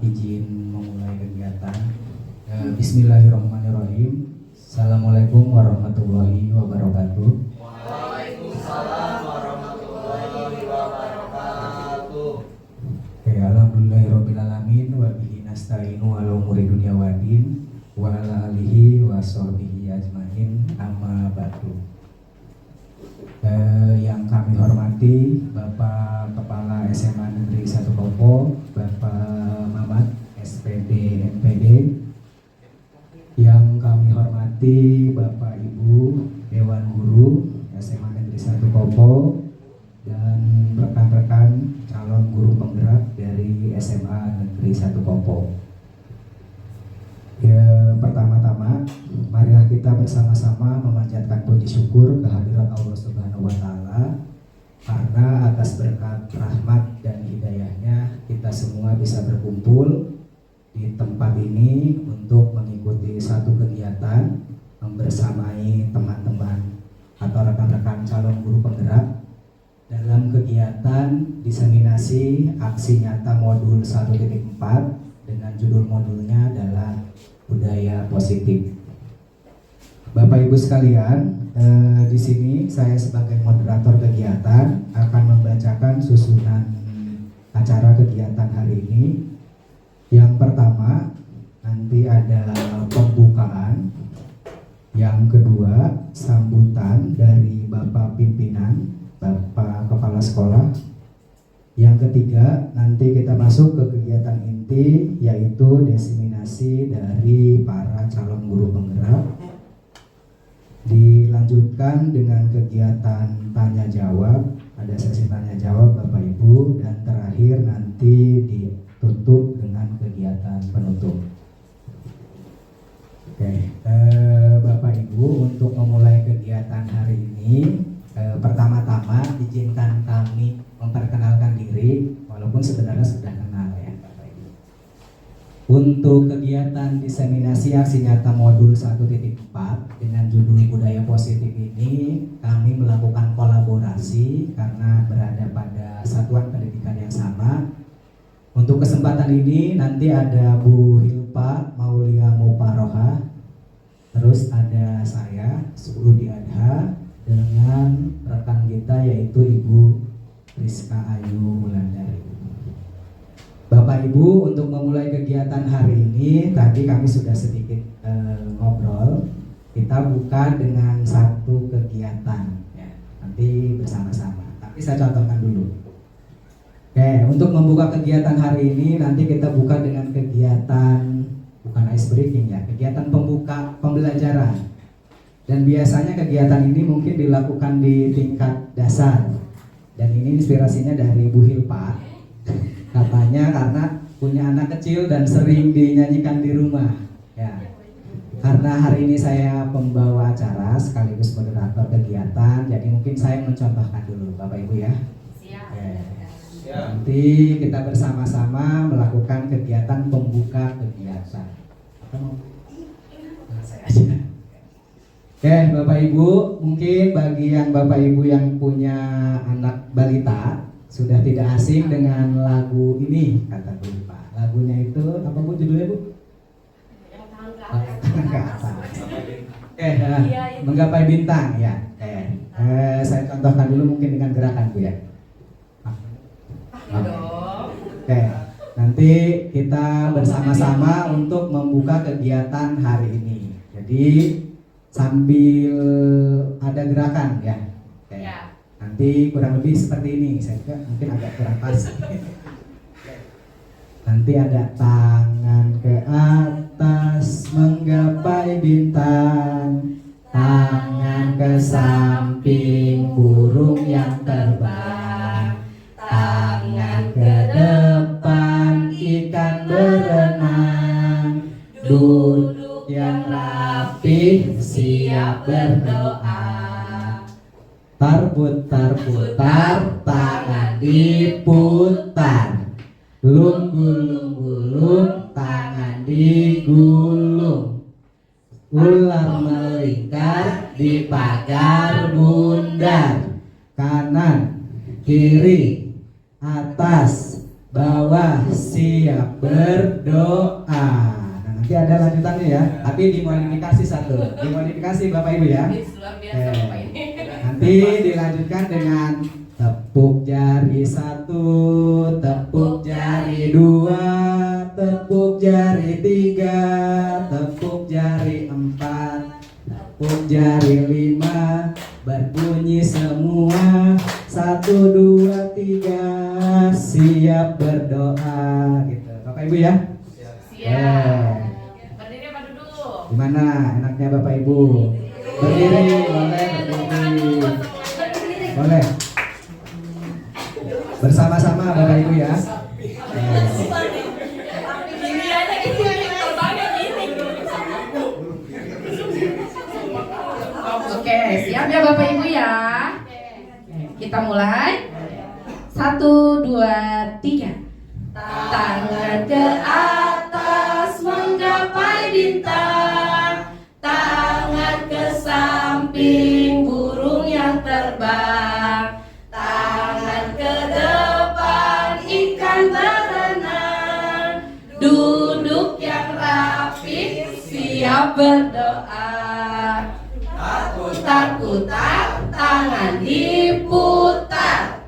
Izin memulai kegiatan. Bismillahirrahmanirrahim. Assalamualaikum warahmatullahi wabarakatuh. Waalaikumsalam warahmatullahi wabarakatuh. Alhamdulillahirrahmanirrahim. Wa bihi nasta'inu ala umuri dunya waddin wa ala alihi wa sahbihi ajmain, amma ba'du. Yang kami hormati Bapak Kepala SMA Negeri 1 Kopo, Bapak Mamat SPD MPD. Yang kami hormati Bapak Ibu Dewan Guru SMA Negeri 1 Kopo dan rekan-rekan calon guru penggerak dari SMA Negeri 1 Kopo. Pertama-tama, marilah kita bersama-sama memanjatkan puji syukur kehadirat Allah Subhanahu wa Ta'ala, karena atas berkat rahmat dan hidayahnya kita semua bisa berkumpul di tempat ini untuk mengikuti satu kegiatan membersamai teman-teman atau rekan-rekan calon guru penggerak dalam kegiatan diseminasi aksi nyata modul 1.4 dengan judul modulnya adalah budaya positif. Bapak Ibu sekalian, di sini saya sebagai moderator kegiatan akan membacakan susunan acara kegiatan hari ini. Yang pertama, nanti ada pembukaan. Yang kedua, sambutan dari Bapak Pimpinan, Bapak Kepala Sekolah. Yang ketiga, nanti kita masuk ke kegiatan inti, yaitu diseminasi dari para calon guru penggerak. Dilanjutkan dengan kegiatan tanya jawab, ada sesi tanya jawab Bapak Ibu, dan terakhir nanti ditutup dengan kegiatan penutup. Oke, Bapak Ibu, untuk memulai kegiatan hari ini, pertama-tama izinkan kami memperkenalkan diri, walaupun sebenarnya sudah kenal ya Bapak Ibu. Untuk kegiatan diseminasi aksi nyata modul 1.4 dengan judul budaya positif ini, kami melakukan kolaborasi karena berada pada satuan pendidikan yang sama. Untuk kesempatan ini nanti ada Bu Hilpa Maulia Muparoha, terus ada saya Suudi Adha dengan rekan kita yaitu Ibu Rizka Ayu Wulandari. Bapak Ibu, untuk memulai kegiatan hari ini tadi kami sudah sedikit ngobrol. Kita buka dengan satu kegiatan ya, nanti bersama-sama. Tapi saya contohkan dulu. Oke, untuk membuka kegiatan hari ini nanti kita buka dengan kegiatan, bukan ice breaking ya, kegiatan pembuka pembelajaran. Dan biasanya kegiatan ini mungkin dilakukan di tingkat dasar. Dan ini inspirasinya dari Bu Hilpa. Katanya karena punya anak kecil dan sering dinyanyikan di rumah. Ya. Karena hari ini saya pembawa acara sekaligus moderator kegiatan, jadi mungkin saya mencontohkan dulu Bapak Ibu ya. Siap. Ya. Nanti kita bersama-sama melakukan kegiatan pembuka kegiatan. Saya aja. Oke, Bapak Ibu, mungkin bagi yang Bapak Ibu yang punya anak balita sudah tidak asing dengan lagu ini, kata Bu Pak. Lagunya itu apa Bu judulnya Bu? Oke, Menggapai Bintang ya. Saya contohkan dulu mungkin dengan gerakan Bu ya. Oke, nanti kita bersama-sama untuk membuka kegiatan hari ini. Jadi sambil ada gerakan ya. Oke. Ya. Nanti kurang lebih seperti ini, saya juga mungkin agak kurang pas. Nanti ada tangan ke atas menggapai bintang, tangan ke samping burung yang terbang, tangan ke depan ikan berenang, duduk yang rapih siap berdoa. Putar-putar, tangan diputar, gulung-gulung, tangan digulung, ular melingkar di pagar bundar, kanan, kiri, atas, bawah, siap berdoa. Nah, nanti ada lanjutannya ya, tapi dimodifikasi satu, dimodifikasi Bapak Ibu ya. Luar biasa Bapak ini. Nanti dilanjutkan dengan tepuk jari 1, tepuk jari 2, tepuk jari 3, tepuk jari 4, tepuk jari 5, berbunyi semua 1, 2, 3, siap berdoa gitu. Bapak Ibu ya. Siap. Berdiri apa duduk? Gimana enaknya Bapak Ibu? Berdiri, boleh berdiri. Boleh. Bersama-sama Bapak Ibu ya. Gini aja gitu terbangnya gini. Oke, siap ya Bapak Ibu ya. Kita mulai. 1, 2, 3. Tangan ke atas menggapai bintang, tangan ke samping burung yang terbang, tangan ke depan ikan berenang, duduk yang rapi siap berdoa. Putar-putar, tangan diputar,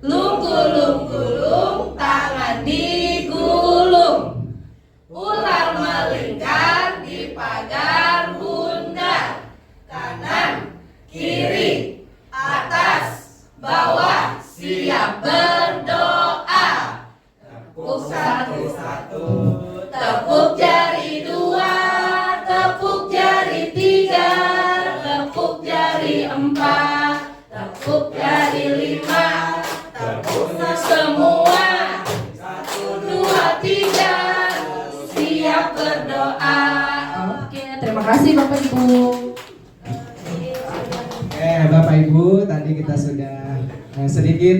gulung-gulung, tangan digulung, ular melingkar di pagar bundar, kanan, kiri, atas, bawah, siap berdoa. Tepuk 1, tepuk jari 2, tepuk jari 3, tepuk jari 4, tepuk jari 5, tepuk semua 1, 2, 3, siap berdoa. Oke, terima kasih Bapak Ibu. Bapak Ibu, tadi kita sudah sedikit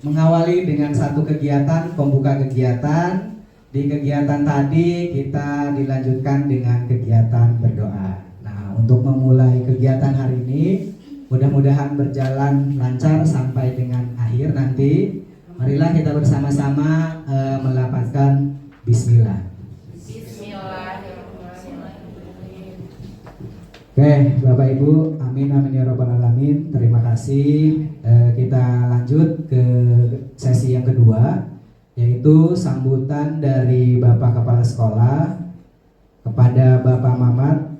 mengawali dengan satu kegiatan, pembuka kegiatan. Di kegiatan tadi kita dilanjutkan dengan kegiatan berdoa. Nah, untuk memulai kegiatan hari ini, mudah-mudahan berjalan lancar sampai dengan akhir nanti. Marilah kita bersama-sama melafazkan Bismillah. Bismillahirrahmanirrahim. Oke, Bapak Ibu, amin amin ya robbal alamin. Terima kasih. Kita lanjut ke sesi yang kedua, yaitu sambutan dari Bapak Kepala Sekolah kepada Bapak Mamat,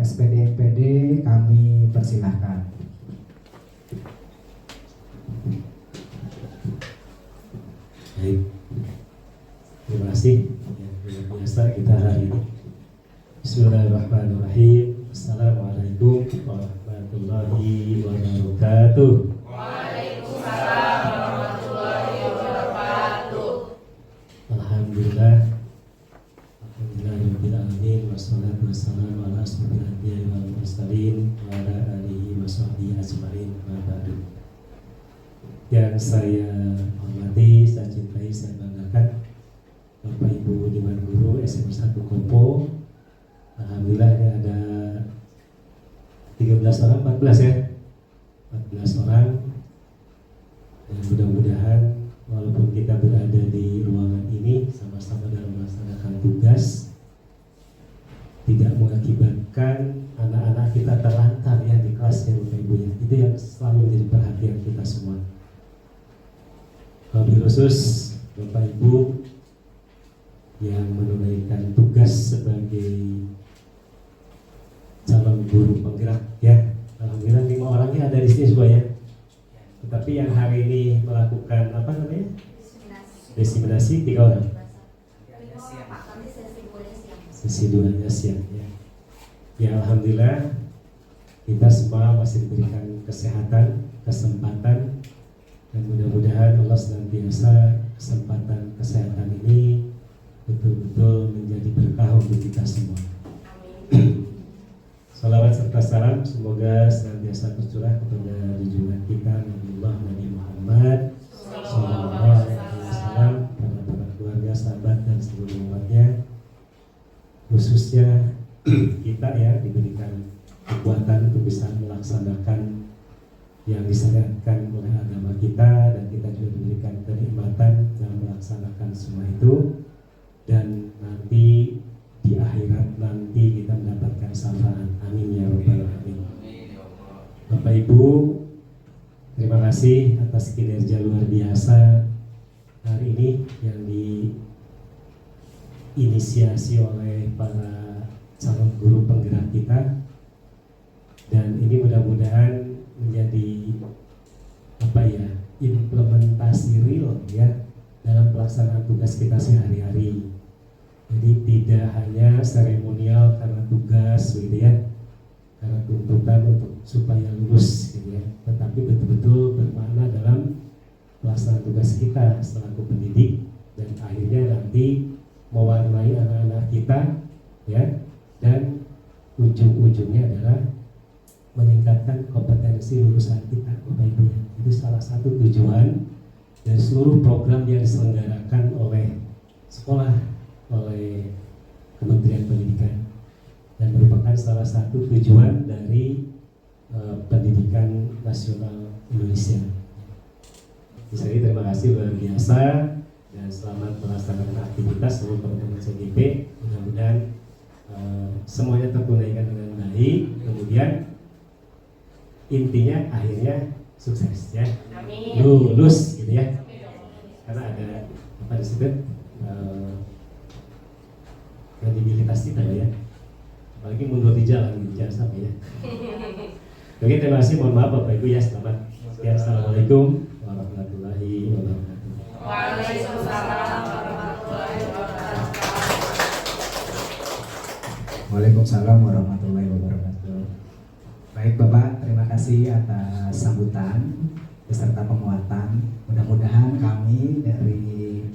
SPD MPD, kami persilahkan. Baik, terima kasih. Luar biasa kita hari ini. Bismillahirrahmanirrahim. Assalamualaikum warahmatullahi wabarakatuh. Waalaikumsalam warahmatullahi wabarakatuh. Alhamdulillah. Alhamdulillahirabbil alamin wassalatu wassalamu ala asyrofil anbiya'i wal mursalin wa ala alihi washabbihi ajmain. Amma ba'du. Yang saya hormati, saya cintai, saya banggakan Bapak Ibu Dewan Guru SMA 1 Kopo. Alhamdulillah ini ada 13 orang, 14 ya, 14 orang. Dan mudah-mudahan walaupun kita berada di ruangan ini sama-sama dalam melaksanakan tugas, tidak mengakibatkan anak-anak kita terlantar ya di kelasnya Bapak Ibu ya. Itu yang selalu menjadi perhatian kita semua. Wabil khusus Bapak Ibu yang menunaikan tugas sebagai calon guru penggerak ya. Alhamdulillah 5 orangnya ada di sini semua ya. Tetapi yang hari ini melakukan apa namanya? Diseminasi 3 orang. Sesi 2-nya siang ya. Ya alhamdulillah kita semua masih diberikan kesehatan, kesempatan, dan mudah-mudahan Allah senantiasa kesempatan kesehatan ini betul-betul menjadi berkah untuk kita semua. Salawat serta salam semoga senantiasa tercurah kepada junjungan kita Nabi Muhammad Sallallahu Alaihi Wasallam, pada para keluarga, sahabat dan seluruh umatnya. Khususnya kita ya diberikan kekuatan untuk bisa melaksanakan yang disyariatkan oleh agama kita, dan kita juga diberikan kenikmatan dalam melaksanakan semua itu, dan nanti di akhirat nanti kita mendapatkan syafaat. Amin ya rabbal alamin. Bapak Ibu, terima kasih atas kinerja luar biasa hari ini yang diinisiasi oleh para calon guru penggerak kita, dan ini mudah-mudahan menjadi apa ya, implementasi real ya dalam pelaksanaan tugas kita sehari-hari. Jadi tidak hanya seremonial karena tugas gitu ya, karena tuntutan untuk supaya lulus gitu ya, tetapi betul-betul bermakna dalam pelaksanaan tugas kita selaku pendidik, dan akhirnya nanti mewarnai anak-anak kita ya, dan ujung-ujungnya adalah meningkatkan kompetensi lulusan kita, Bapak Ibu ya. Itu salah satu tujuan dari seluruh program yang diselenggarakan oleh sekolah, oleh Kementerian Pendidikan, dan merupakan salah satu tujuan dari pendidikan nasional Indonesia. Jadi terima kasih luar biasa dan selamat melaksanakan aktivitas seluruh teman-teman CGP. Mudah-mudahan semuanya tertunaikan dengan baik. Kemudian intinya akhirnya sukses ya. Amin. Lulus gitu ya. Karena ada apa disebut kredibilitas kita ya. Apalagi mundur di jalan jangan sampai ya. Oke, terima kasih. Mohon maaf Bapak Ibu ya. Selamat. Ya, assalamualaikum warahmatullahi wabarakatuh. Waalaikumsalam warahmatullahi wabarakatuh. Waalaikumsalam warahmatullahi wabarakatuh. Baik Bapak, terima kasih atas sambutan beserta penguatan. Mudah-mudahan kami dari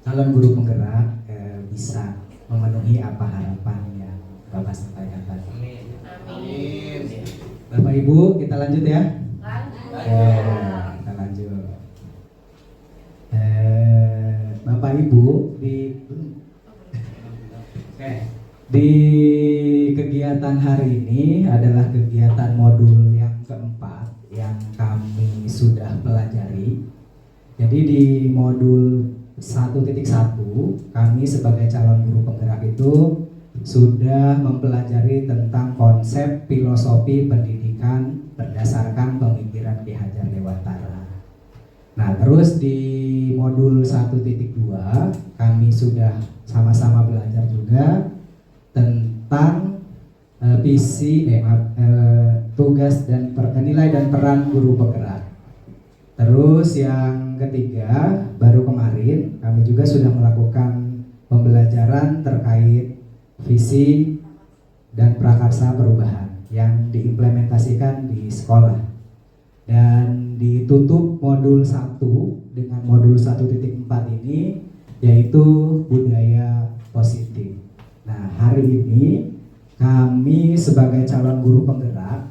calon guru penggerak bisa memenuhi apa harapan yang Bapak sampaikan tadi. Amin. Bapak Ibu, kita lanjut ya. Lanjut. Kita lanjut. Bapak Ibu di kegiatan hari ini adalah kegiatan modul yang keempat yang kami sudah pelajari. Jadi di modul 1.1 kami sebagai calon guru penggerak itu sudah mempelajari tentang konsep filosofi pendidikan berdasarkan pemikiran Ki Hajar Dewantara. Nah, terus di modul 1.2 kami sudah sama-sama belajar juga tentang tugas dan nilai dan peran guru penggerak. Terus yang ketiga, baru kemarin kami juga sudah melakukan pembelajaran terkait visi dan prakarsa perubahan yang diimplementasikan di sekolah. Dan ditutup modul 1 dengan modul 1.4 ini, yaitu budaya positif. Nah, hari ini kami sebagai calon guru penggerak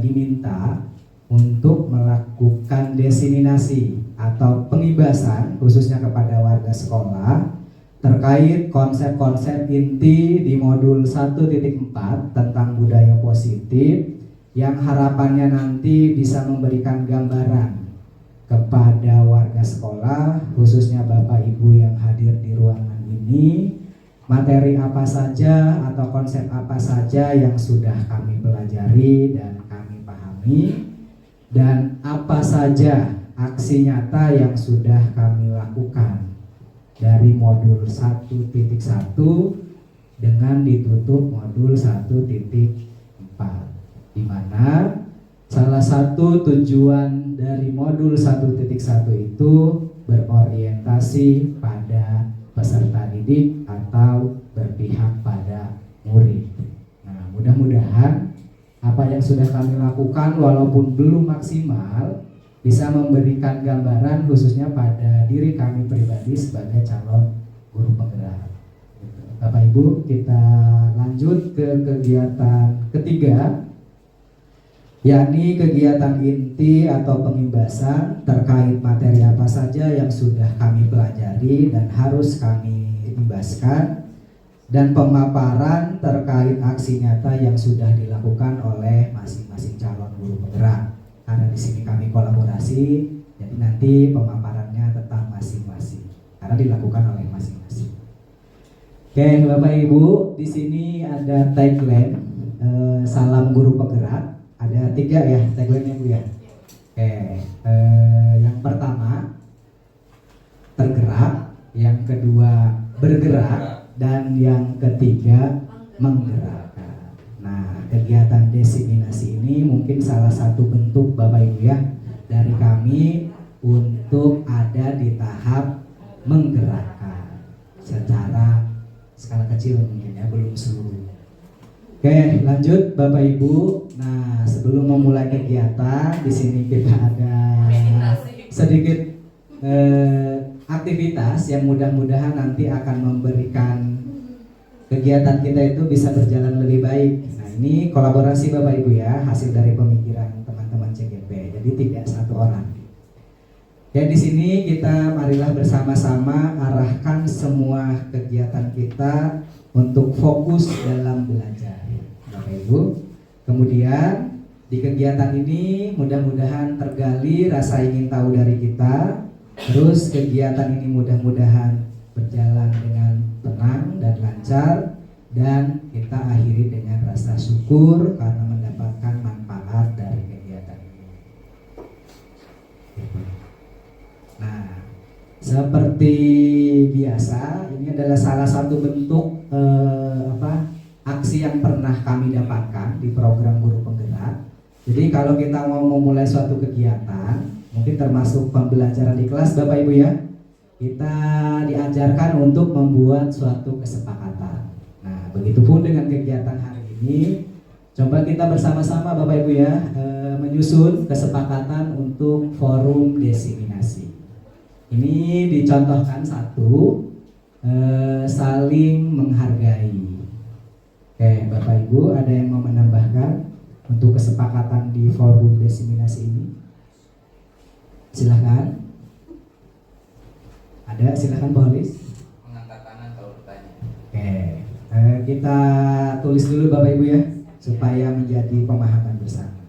diminta untuk melakukan diseminasi atau pengibasan khususnya kepada warga sekolah terkait konsep-konsep inti di modul 1.4 tentang budaya positif yang harapannya nanti bisa memberikan gambaran kepada warga sekolah, khususnya Bapak Ibu yang hadir di ruangan ini, materi apa saja atau konsep apa saja yang sudah kami pelajari dan kami pahami, dan apa saja aksi nyata yang sudah kami lakukan dari modul 1.1 dengan ditutup modul 1.4. satu tujuan dari modul 1.1 itu berorientasi pada peserta didik atau berpihak pada murid. Nah, mudah-mudahan apa yang sudah kami lakukan walaupun belum maksimal bisa memberikan gambaran khususnya pada diri kami pribadi sebagai calon guru penggerak. Bapak Ibu, kita lanjut ke kegiatan ketiga, yakni kegiatan inti atau pengimbasan terkait materi apa saja yang sudah kami pelajari dan harus kami imbaskan, dan pemaparan terkait aksi nyata yang sudah dilakukan oleh masing-masing calon guru penggerak. Karena di sini kami kolaborasi, jadi nanti pemaparannya tentang masing-masing karena dilakukan oleh masing-masing. Oke, Bapak Ibu, di sini ada tagline salam guru penggerak. Ada 3 ya tagline-nya Bu ya. Oke, yang pertama tergerak, yang kedua bergerak, dan yang ketiga menggerakkan. Nah, kegiatan diseminasi ini mungkin salah satu bentuk Bapak Ibu ya dari kami untuk ada di tahap menggerakkan secara skala kecil mungkin ya, belum seluruhnya. Oke, lanjut Bapak Ibu. Nah, sebelum memulai kegiatan di sini kita ada sedikit aktivitas yang mudah-mudahan nanti akan memberikan kegiatan kita itu bisa berjalan lebih baik. Nah, ini kolaborasi Bapak Ibu ya, hasil dari pemikiran teman-teman CGP. Jadi tidak satu orang. Ya, di sini kita marilah bersama-sama arahkan semua kegiatan kita untuk fokus dalam belajar, Bapak Ibu. Kemudian di kegiatan ini mudah-mudahan tergali rasa ingin tahu dari kita. Terus kegiatan ini mudah-mudahan berjalan dengan tenang dan lancar, dan kita akhiri dengan rasa syukur karena mendapatkan manfaat dari kegiatan ini. Nah, seperti biasa, ini adalah salah satu bentuk aksi yang pernah kami dapatkan di program guru penggerak. Jadi kalau kita mau memulai suatu kegiatan, mungkin termasuk pembelajaran di kelas Bapak Ibu ya, kita diajarkan untuk membuat suatu kesepakatan. Nah, begitupun dengan kegiatan hari ini, coba kita bersama-sama Bapak Ibu ya menyusun kesepakatan untuk forum diseminasi. Ini dicontohkan satu, saling menghargai. Oke, Bapak Ibu, ada yang mau menambahkan untuk kesepakatan di forum diseminasi ini? Silahkan. Ada, silahkan Pak Holis. Mengangkat tangan kalau bertanya. Oke, kita tulis dulu Bapak Ibu ya, supaya menjadi pemahaman bersama.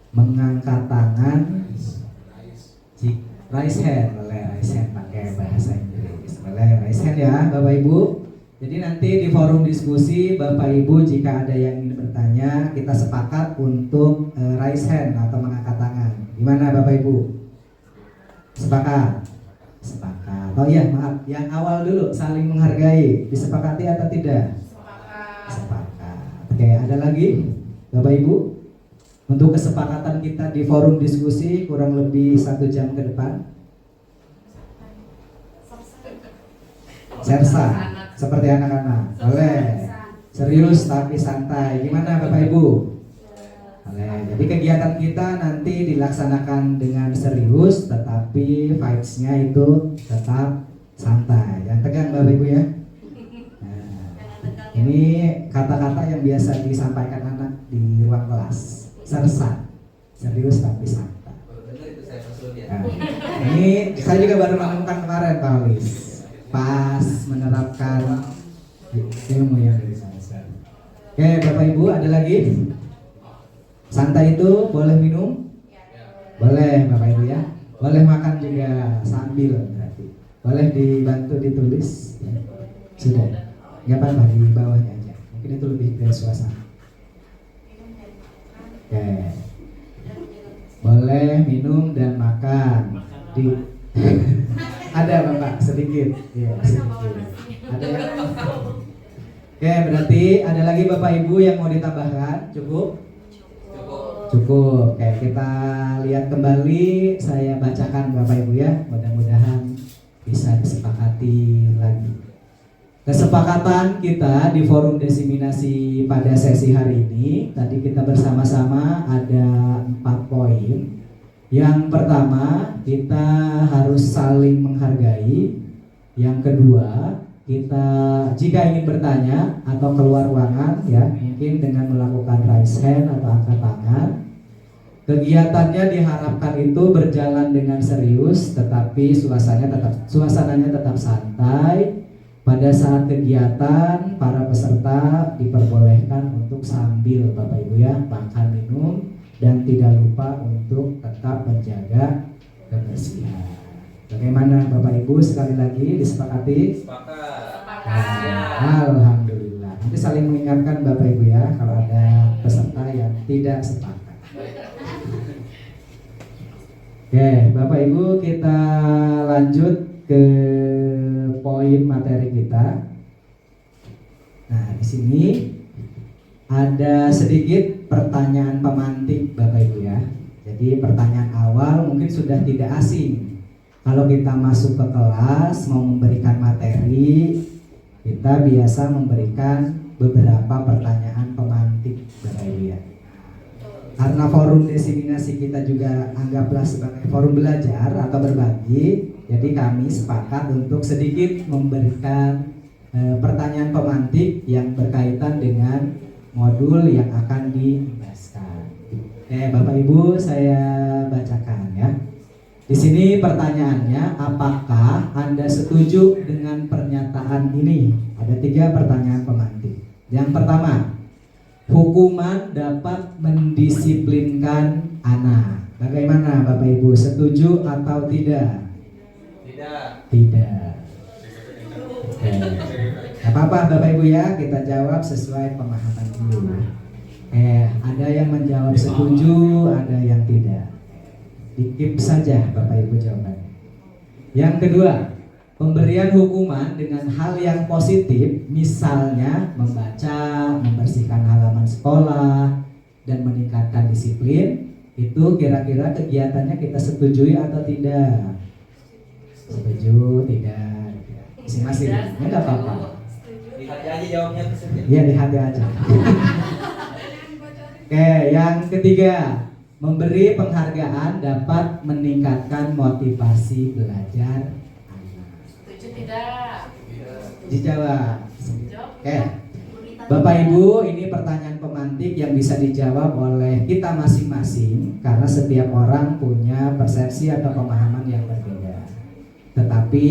Mengangkat tangan, raise hand, boleh raise hand pakai bahasa Inggris, boleh raise hand ya Bapak Ibu. Jadi nanti di forum diskusi Bapak Ibu jika ada yang ingin bertanya, kita sepakat untuk raise hand atau mengangkat tangan. Gimana Bapak Ibu? Sepakat? Sepakat. Oh iya, maaf, yang awal dulu saling menghargai, disepakati atau tidak? Sepakat. Oke, ada lagi Bapak Ibu? Untuk kesepakatan kita di forum diskusi kurang lebih 1 jam ke depan. Sersa, seperti anak-anak. Boleh. Serius tapi santai. Gimana Bapak Ibu? Boleh. Jadi kegiatan kita nanti dilaksanakan dengan serius, tetapi vibes-nya itu tetap santai. Jangan tegang Bapak Ibu ya. Nah, ini kata-kata yang biasa disampaikan anak di ruang kelas. Sersa, serius tapi santai. Nah, ini saya juga baru menemukan kemarin Pak Alis, pas menerapkan ilmu yang dari saya. Oke Bapak Ibu, ada lagi? Santai itu boleh minum? Boleh Bapak Ibu ya. Boleh makan juga sambil berarti. Boleh dibantu ditulis? Sudah. Nggak apa-apa, di bawahnya aja. Mungkin itu lebih ke suasana. Oke. Boleh minum dan makan. Ada Bapak sedikit. Ya, sedikit. Ada yang... Oke, berarti ada lagi Bapak Ibu yang mau ditambahkan? Cukup? Cukup. Oke, kita lihat kembali. Saya bacakan Bapak Ibu ya. Mudah-mudahan bisa disepakati lagi. Kesepakatan kita di forum desiminasi pada sesi hari ini, tadi kita bersama-sama ada 4 poin. Yang pertama, kita harus saling menghargai. Yang kedua, kita jika ingin bertanya atau keluar ruangan ya, mungkin dengan melakukan raise hand atau angkat tangan. Kegiatannya diharapkan itu berjalan dengan serius, tetapi suasananya tetap santai. Pada saat kegiatan, para peserta diperbolehkan untuk sambil Bapak Ibu ya makan minum dan tidak lupa untuk tetap menjaga kebersihan. Bagaimana Bapak Ibu, sekali lagi disepakati? Sepakat. Alhamdulillah. Nanti saling mengingatkan Bapak Ibu ya kalau ada peserta yang tidak sepakat. Oke, Bapak Ibu, kita lanjut ke poin materi kita. Nah, di sini ada sedikit pertanyaan pemantik Bapak Ibu ya. Jadi pertanyaan awal mungkin sudah tidak asing. Kalau kita masuk ke kelas mau memberikan materi, kita biasa memberikan beberapa pertanyaan pemantik Bapak Ibu ya. Karena forum desiminasi kita juga anggaplah sebagai forum belajar atau berbagi, jadi kami sepakat untuk sedikit memberikan pertanyaan pemantik yang berkaitan dengan modul yang akan dibahaskan. Oke, Bapak Ibu, saya bacakan ya. Di sini pertanyaannya, apakah Anda setuju dengan pernyataan ini? Ada 3 pertanyaan pemantik. Yang pertama, hukuman dapat mendisiplinkan anak. Bagaimana Bapak Ibu, setuju atau tidak? Tidak. Tidak. Oke. Gak apa-apa Bapak Ibu ya, kita jawab sesuai pemahaman dulu. Ada yang menjawab setuju, ada yang tidak. Dikip saja Bapak Ibu jawabannya. Yang kedua, pemberian hukuman dengan hal yang positif, misalnya membaca, membersihkan halaman sekolah, dan meningkatkan disiplin, itu kira-kira kegiatannya kita setujui atau tidak? Setuju, tidak. Masing-masing, ya nggak apa-apa. Di hati aja jawabnya. Iya, di hati aja. Oke, yang ketiga, memberi penghargaan dapat meningkatkan motivasi belajar anak. Setuju tidak? Dijawab. Jawab. Oke, Bapak Ibu, ini pertanyaan pemantik yang bisa dijawab oleh kita masing-masing karena setiap orang punya persepsi atau pemahaman yang berbeda. Tetapi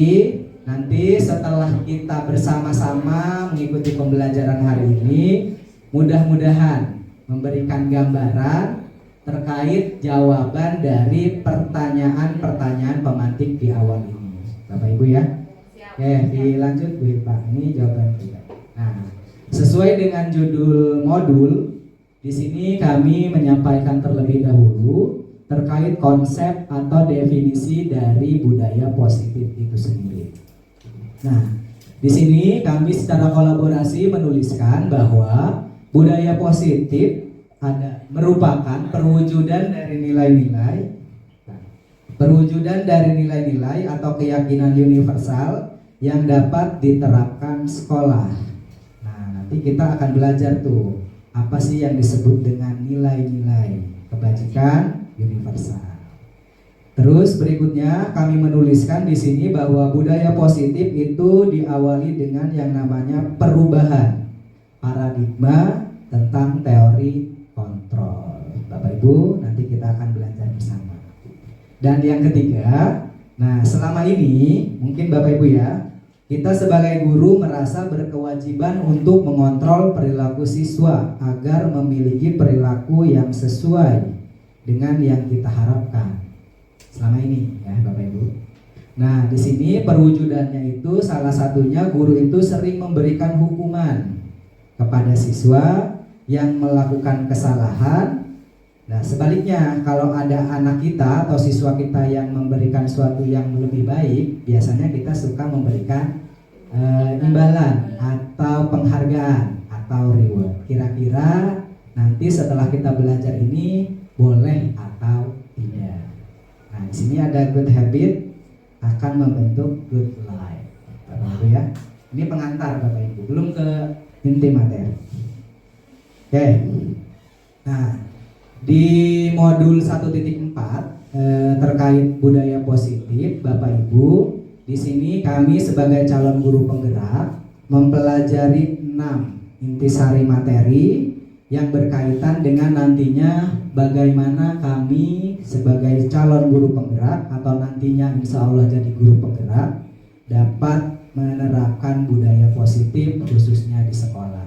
nanti setelah kita bersama-sama mengikuti pembelajaran hari ini, mudah-mudahan memberikan gambaran terkait jawaban dari pertanyaan-pertanyaan pemantik di awal ini. Bapak Ibu ya. Oke, dilanjut Bu Hilpa. Ini jawaban kita. Nah, sesuai dengan judul modul, di sini kami menyampaikan terlebih dahulu terkait konsep atau definisi dari budaya positif itu sendiri. Nah, di sini kami secara kolaborasi menuliskan bahwa budaya positif merupakan perwujudan dari nilai-nilai atau keyakinan universal yang dapat diterapkan sekolah. Nah, nanti kita akan belajar tuh apa sih yang disebut dengan nilai-nilai kebajikan universal. Terus berikutnya kami menuliskan di sini bahwa budaya positif itu diawali dengan yang namanya perubahan paradigma tentang teori kontrol. Bapak Ibu, nanti kita akan belajar bersama. Dan yang ketiga, nah selama ini mungkin Bapak Ibu ya, kita sebagai guru merasa berkewajiban untuk mengontrol perilaku siswa agar memiliki perilaku yang sesuai dengan yang kita harapkan selama ini ya Bapak Ibu. Nah, di sini perwujudannya itu salah satunya guru itu sering memberikan hukuman kepada siswa yang melakukan kesalahan. Nah, sebaliknya kalau ada anak kita atau siswa kita yang memberikan sesuatu yang lebih baik, biasanya kita suka memberikan imbalan atau penghargaan atau reward. Kira-kira nanti setelah kita belajar ini boleh atau tidak. Nah, di sini ada good habit akan membentuk good life. Bapak Ibu ya. Ini pengantar Bapak Ibu, belum ke inti materi. Oke. Nah, di modul 1.4 terkait budaya positif, Bapak Ibu, di sini kami sebagai calon guru penggerak mempelajari 6 intisari materi yang berkaitan dengan nantinya bagaimana kami sebagai calon guru penggerak atau nantinya insya Allah jadi guru penggerak dapat menerapkan budaya positif khususnya di sekolah.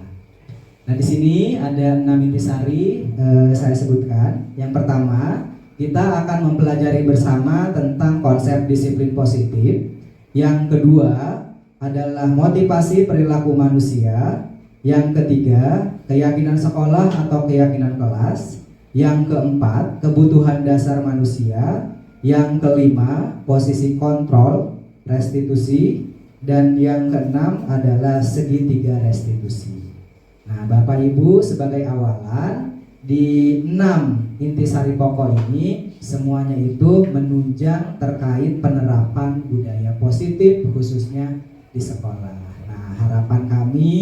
Nah, di sini ada 6 intisari saya sebutkan. Yang pertama, kita akan mempelajari bersama tentang konsep disiplin positif. Yang kedua adalah motivasi perilaku manusia. Yang ketiga, keyakinan sekolah atau keyakinan kelas. Yang keempat, kebutuhan dasar manusia. Yang kelima, posisi kontrol, restitusi. Dan yang keenam adalah segitiga restitusi. Nah, Bapak Ibu sebagai awalan di 6 intisari pokok ini semuanya itu menunjang terkait penerapan budaya positif khususnya di sekolah. Nah, harapan kami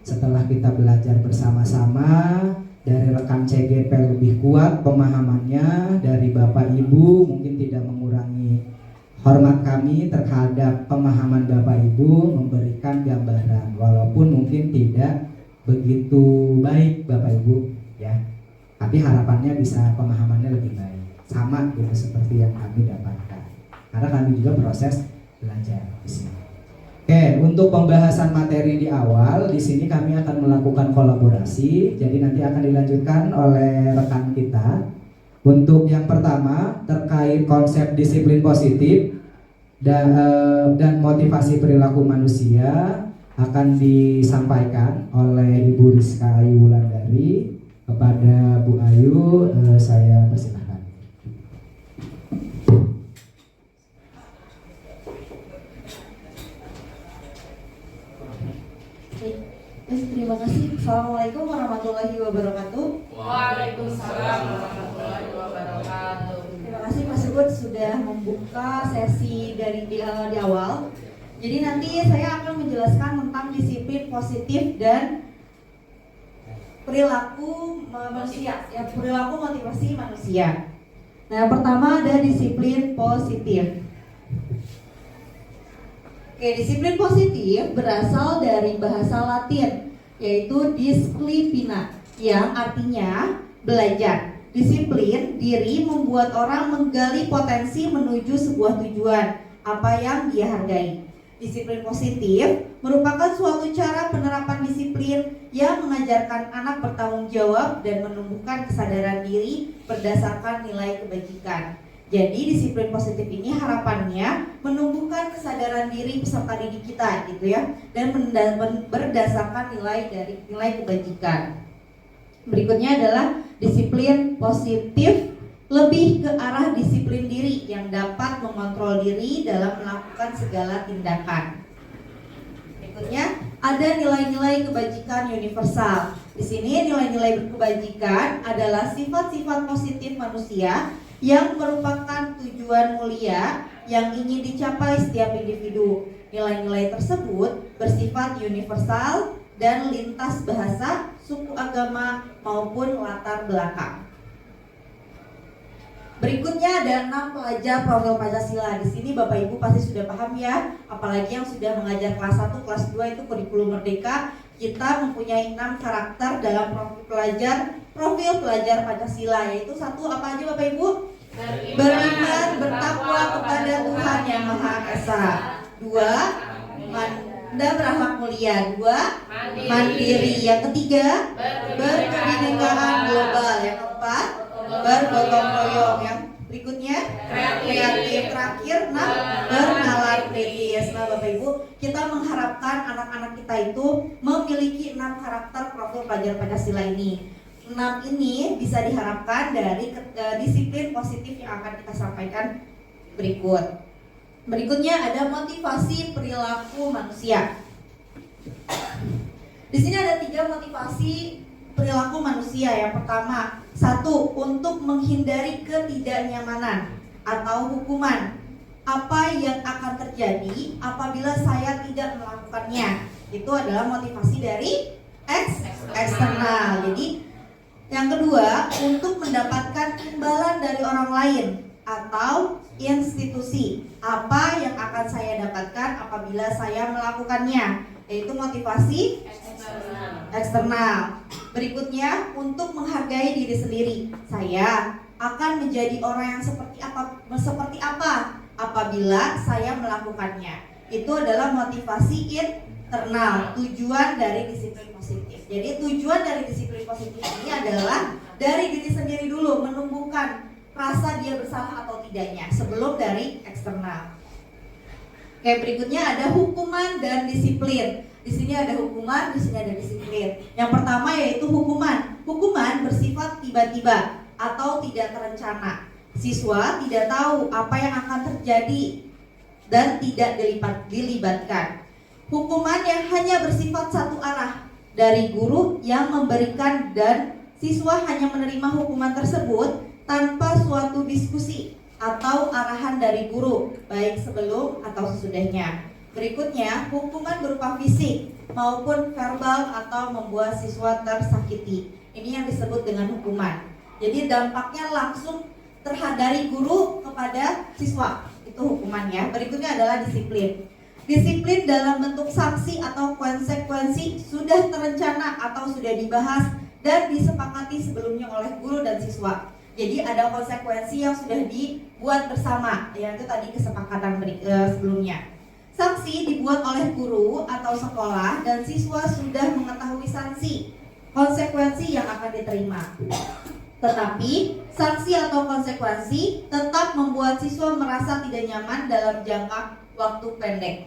setelah kita belajar bersama-sama dari rekan CGP lebih kuat pemahamannya, dari Bapak Ibu mungkin tidak mengurangi hormat kami terhadap pemahaman Bapak Ibu, memberikan gambaran walaupun mungkin tidak begitu baik Bapak Ibu ya. Tapi harapannya bisa pemahamannya lebih baik. Sama gitu seperti yang kami dapatkan. Karena kami juga proses belajar di sini. Oke, untuk pembahasan materi di awal, di sini kami akan melakukan kolaborasi. Jadi nanti akan dilanjutkan oleh rekan kita. Untuk yang pertama terkait konsep disiplin positif dan motivasi perilaku manusia akan disampaikan oleh Ibu Rizka Ayu Wulandari. Kepada Bu Ayu, saya persilahkan. Terima kasih. Assalamualaikum warahmatullahi wabarakatuh. Waalaikumsalam warahmatullahi wabarakatuh. Terima kasih Mas Sukut sudah membuka sesi dari di awal. Jadi nanti saya akan menjelaskan tentang disiplin positif dan perilaku manusia, ya perilaku motivasi manusia. Nah, yang pertama ada disiplin positif. Oke, disiplin positif berasal dari bahasa Latin, yaitu disciplina, yang artinya belajar. Disiplin diri membuat orang menggali potensi menuju sebuah tujuan, apa yang dia hargai. Disiplin positif merupakan suatu cara penerapan disiplin yang mengajarkan anak bertanggung jawab dan menumbuhkan kesadaran diri berdasarkan nilai kebajikan. Jadi disiplin positif ini harapannya menumbuhkan kesadaran diri peserta didik kita gitu ya, dan berdasarkan nilai kebajikan. Berikutnya adalah disiplin positif lebih ke arah disiplin diri yang dapat mengontrol diri dalam melakukan segala tindakan. Berikutnya ada nilai-nilai kebajikan universal. Di sini nilai-nilai kebajikan adalah sifat-sifat positif manusia yang merupakan tujuan mulia yang ingin dicapai setiap individu. Nilai-nilai tersebut bersifat universal dan lintas bahasa, suku, agama maupun latar belakang. Berikutnya ada 6 pelajar profil Pancasila. Di sini Bapak Ibu pasti sudah paham ya, apalagi yang sudah mengajar kelas 1, kelas 2 itu kurikulum merdeka. Kita mempunyai 6 karakter dalam profil pelajar Pancasila, yaitu 1 apa aja Bapak Ibu? Beriman, bertakwa kepada Tuhan Yang Maha Esa. 2, berakhlak mulia. 2, mandiri. Yang ketiga, berkebinekaan global. Yang keempat, bergotong royong. Yang berikutnya kreatif. Terakhir 6, bernalar kritis. Nah Bapak Ibu, kita mengharapkan anak-anak kita itu memiliki 6 karakter profil pelajar Pancasila ini. 6 ini bisa diharapkan dari disiplin positif yang akan kita sampaikan berikut. Berikutnya ada motivasi perilaku manusia. Di sini ada 3 motivasi perilaku manusia. Yang pertama, 1. Untuk menghindari ketidaknyamanan atau hukuman. Apa yang akan terjadi apabila saya tidak melakukannya? Itu adalah motivasi dari eksternal. Jadi yang kedua, untuk mendapatkan imbalan dari orang lain atau institusi. Apa yang akan saya dapatkan apabila saya melakukannya? Yaitu motivasi eksternal. Berikutnya, untuk menghargai diri sendiri. Saya akan menjadi orang yang seperti apa apabila saya melakukannya. Itu adalah motivasi internal, tujuan dari disiplin positif. Jadi tujuan dari disiplin positif ini adalah dari diri sendiri dulu, menumbuhkan rasa dia bersalah atau tidaknya sebelum dari eksternal. Oke, berikutnya ada hukuman dan disiplin. Di sini ada hukuman, di sini ada disiplin. Yang pertama yaitu hukuman. Hukuman bersifat tiba-tiba atau tidak terencana. Siswa tidak tahu apa yang akan terjadi dan tidak dilibatkan. Hukuman yang hanya bersifat satu arah dari guru yang memberikan dan siswa hanya menerima hukuman tersebut tanpa suatu diskusi atau arahan dari guru, baik sebelum atau sesudahnya. Berikutnya, hukuman berupa fisik maupun verbal atau membuat siswa tersakiti. Ini yang disebut dengan hukuman. Jadi dampaknya langsung dari guru kepada siswa. Itu hukumannya. Berikutnya adalah disiplin. Disiplin dalam bentuk sanksi atau konsekuensi sudah terencana atau sudah dibahas dan disepakati sebelumnya oleh guru dan siswa. Jadi ada konsekuensi yang sudah dibuat bersama, yaitu tadi kesepakatan sebelumnya. Sanksi dibuat oleh guru atau sekolah dan siswa sudah mengetahui sanksi, konsekuensi yang akan diterima. Tetapi sanksi atau konsekuensi tetap membuat siswa merasa tidak nyaman dalam jangka waktu pendek.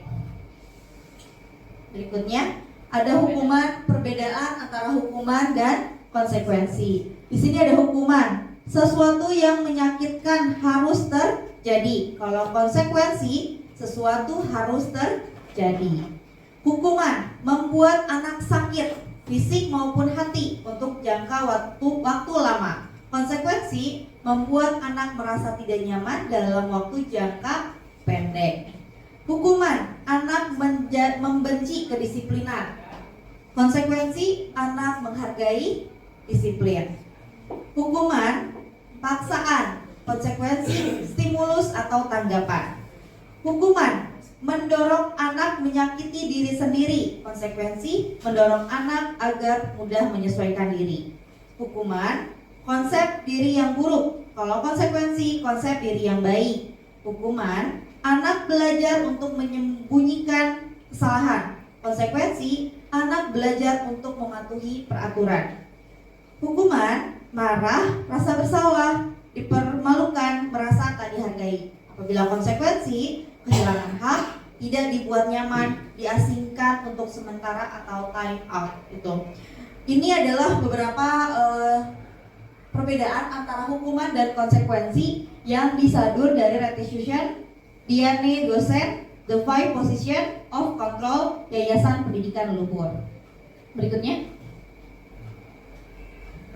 Berikutnya ada hukuman, perbedaan antara hukuman dan konsekuensi. Di sini ada hukuman, sesuatu yang menyakitkan harus terjadi. Kalau konsekuensi, sesuatu harus terjadi. Hukuman membuat anak sakit fisik maupun hati untuk jangka waktu lama. Konsekuensi membuat anak merasa tidak nyaman dalam waktu jangka pendek. Hukuman, anak membenci kedisiplinan. Konsekuensi, anak menghargai disiplin. Hukuman, paksaan. Konsekuensi, stimulus atau tanggapan. Hukuman, mendorong anak menyakiti diri sendiri. Konsekuensi, mendorong anak agar mudah menyesuaikan diri. Hukuman, konsep diri yang buruk. Kalau konsekuensi, konsep diri yang baik. Hukuman, anak belajar untuk menyembunyikan kesalahan. Konsekuensi, anak belajar untuk mematuhi peraturan. Hukuman, marah, rasa bersalah, dipermalukan, merasa tak dihargai. Apabila konsekuensi, kehilangan hak, tidak dibuat nyaman, diasingkan untuk sementara atau time out. Ini adalah beberapa perbedaan antara hukuman dan konsekuensi yang disadur dari restitution Diane dosen The 5 Position of Control Yayasan Pendidikan Leluhur. Berikutnya.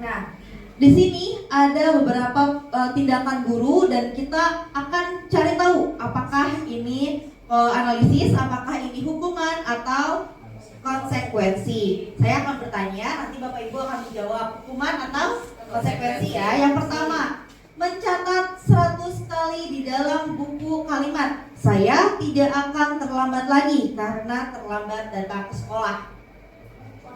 Nah, di sini ada beberapa tindakan guru dan kita akan cari tahu apakah ini analisis, apakah ini hukuman atau konsekuensi. Saya akan bertanya, nanti Bapak Ibu akan menjawab hukuman atau konsekuensi ya. Yang pertama, mencatat 100 kali di dalam buku kalimat, saya tidak akan terlambat lagi karena terlambat datang ke sekolah.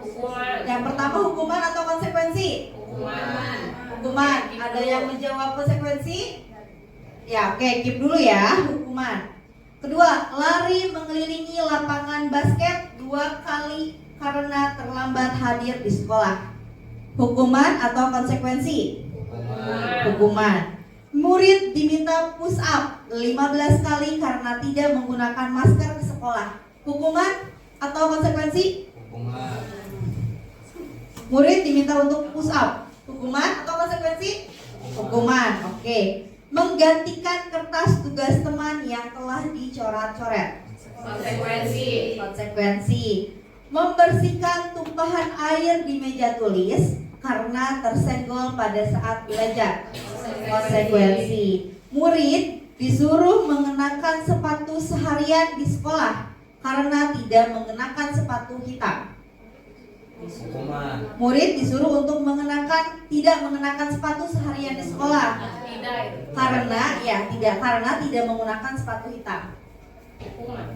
Hukuman. Yang pertama, hukuman atau konsekuensi? Hukuman. Ada yang menjawab konsekuensi? Ya, oke, keep dulu ya. Hukuman. Kedua, lari mengelilingi lapangan basket 2 kali karena terlambat hadir di sekolah. Hukuman atau konsekuensi? Hukuman. Murid diminta push up 15 kali karena tidak menggunakan masker di sekolah. Hukuman atau konsekuensi? Hukuman. Murid diminta untuk push up. Hukuman atau konsekuensi? Hukuman. Oke. Menggantikan kertas tugas teman yang telah dicoret-coret. Konsekuensi. Konsekuensi. Membersihkan tumpahan air di meja tulis karena tersenggol pada saat belajar. Konsekuensi. Murid disuruh mengenakan sepatu seharian di sekolah karena tidak mengenakan sepatu hitam. Hukuman. Murid disuruh untuk tidak mengenakan sepatu seharian di sekolah Tidak. karena tidak menggunakan sepatu hitam. Hukuman.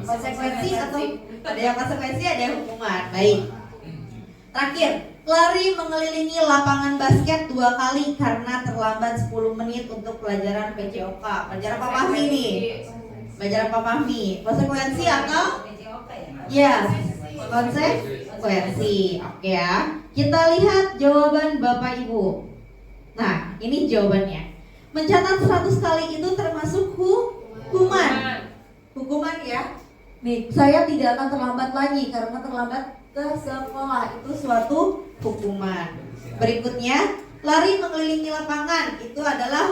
Konsekuensi atau ada yang konsekuensi, ada yang hukuman. Baik. Terakhir, lari mengelilingi lapangan basket 2 kali karena terlambat 10 menit untuk pelajaran PJOK. Pelajaran apa Fahmi nih? Pelajaran apa Fahmi? Konsekuensi atau? Ya, konsekuensi. Oke ya. Kita lihat jawaban Bapak Ibu. Nah, ini jawabannya. Mencatat 100 kali itu termasuk hukuman. Hukuman ya. Nih, saya tidak akan terlambat lagi karena terlambat ke sekolah, itu suatu hukuman. Berikutnya, lari mengelilingi lapangan, itu adalah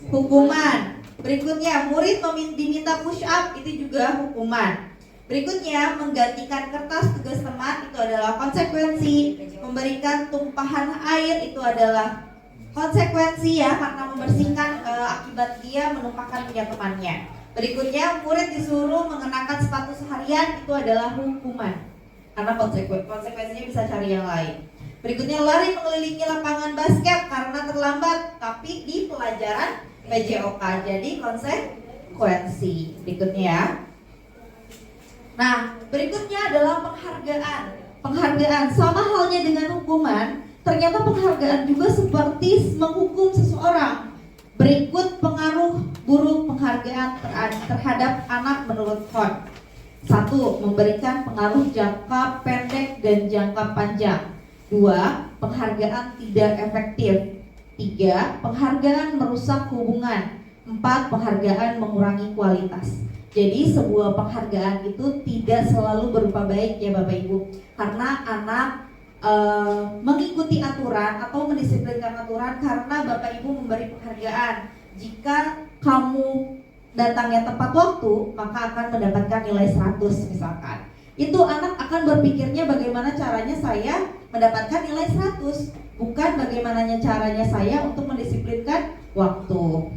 hukuman. Berikutnya, murid diminta push up, itu juga hukuman. Berikutnya, menggantikan kertas tugas teman, itu adalah konsekuensi. Memberikan tumpahan air, itu adalah konsekuensi ya, karena membersihkan akibat dia menumpahkan minyak temannya. Berikutnya, murid disuruh mengenakan sepatu seharian, itu adalah hukuman karena konsekuensinya bisa cari yang lain. Berikutnya, lari mengelilingi lapangan basket karena terlambat tapi di pelajaran PJOK, jadi konsekuensi. Berikutnya ya. Nah, berikutnya adalah penghargaan. Penghargaan sama halnya dengan hukuman, ternyata penghargaan juga seperti menghukum seseorang. Berikut pengaruh buruk penghargaan terhadap anak menurut Ford. 1. Memberikan pengaruh jangka pendek dan jangka panjang. 2. Penghargaan tidak efektif. 3. Penghargaan merusak hubungan. 4. Penghargaan mengurangi kualitas. Jadi sebuah penghargaan itu tidak selalu berupa baik ya Bapak Ibu, karena anak mengikuti aturan atau mendisiplinkan aturan karena Bapak Ibu memberi penghargaan. Jika kamu datangnya tepat waktu, maka akan mendapatkan nilai 100 misalkan. Itu anak akan berpikirnya bagaimana caranya saya mendapatkan nilai 100, bukan bagaimana caranya saya untuk mendisiplinkan waktu.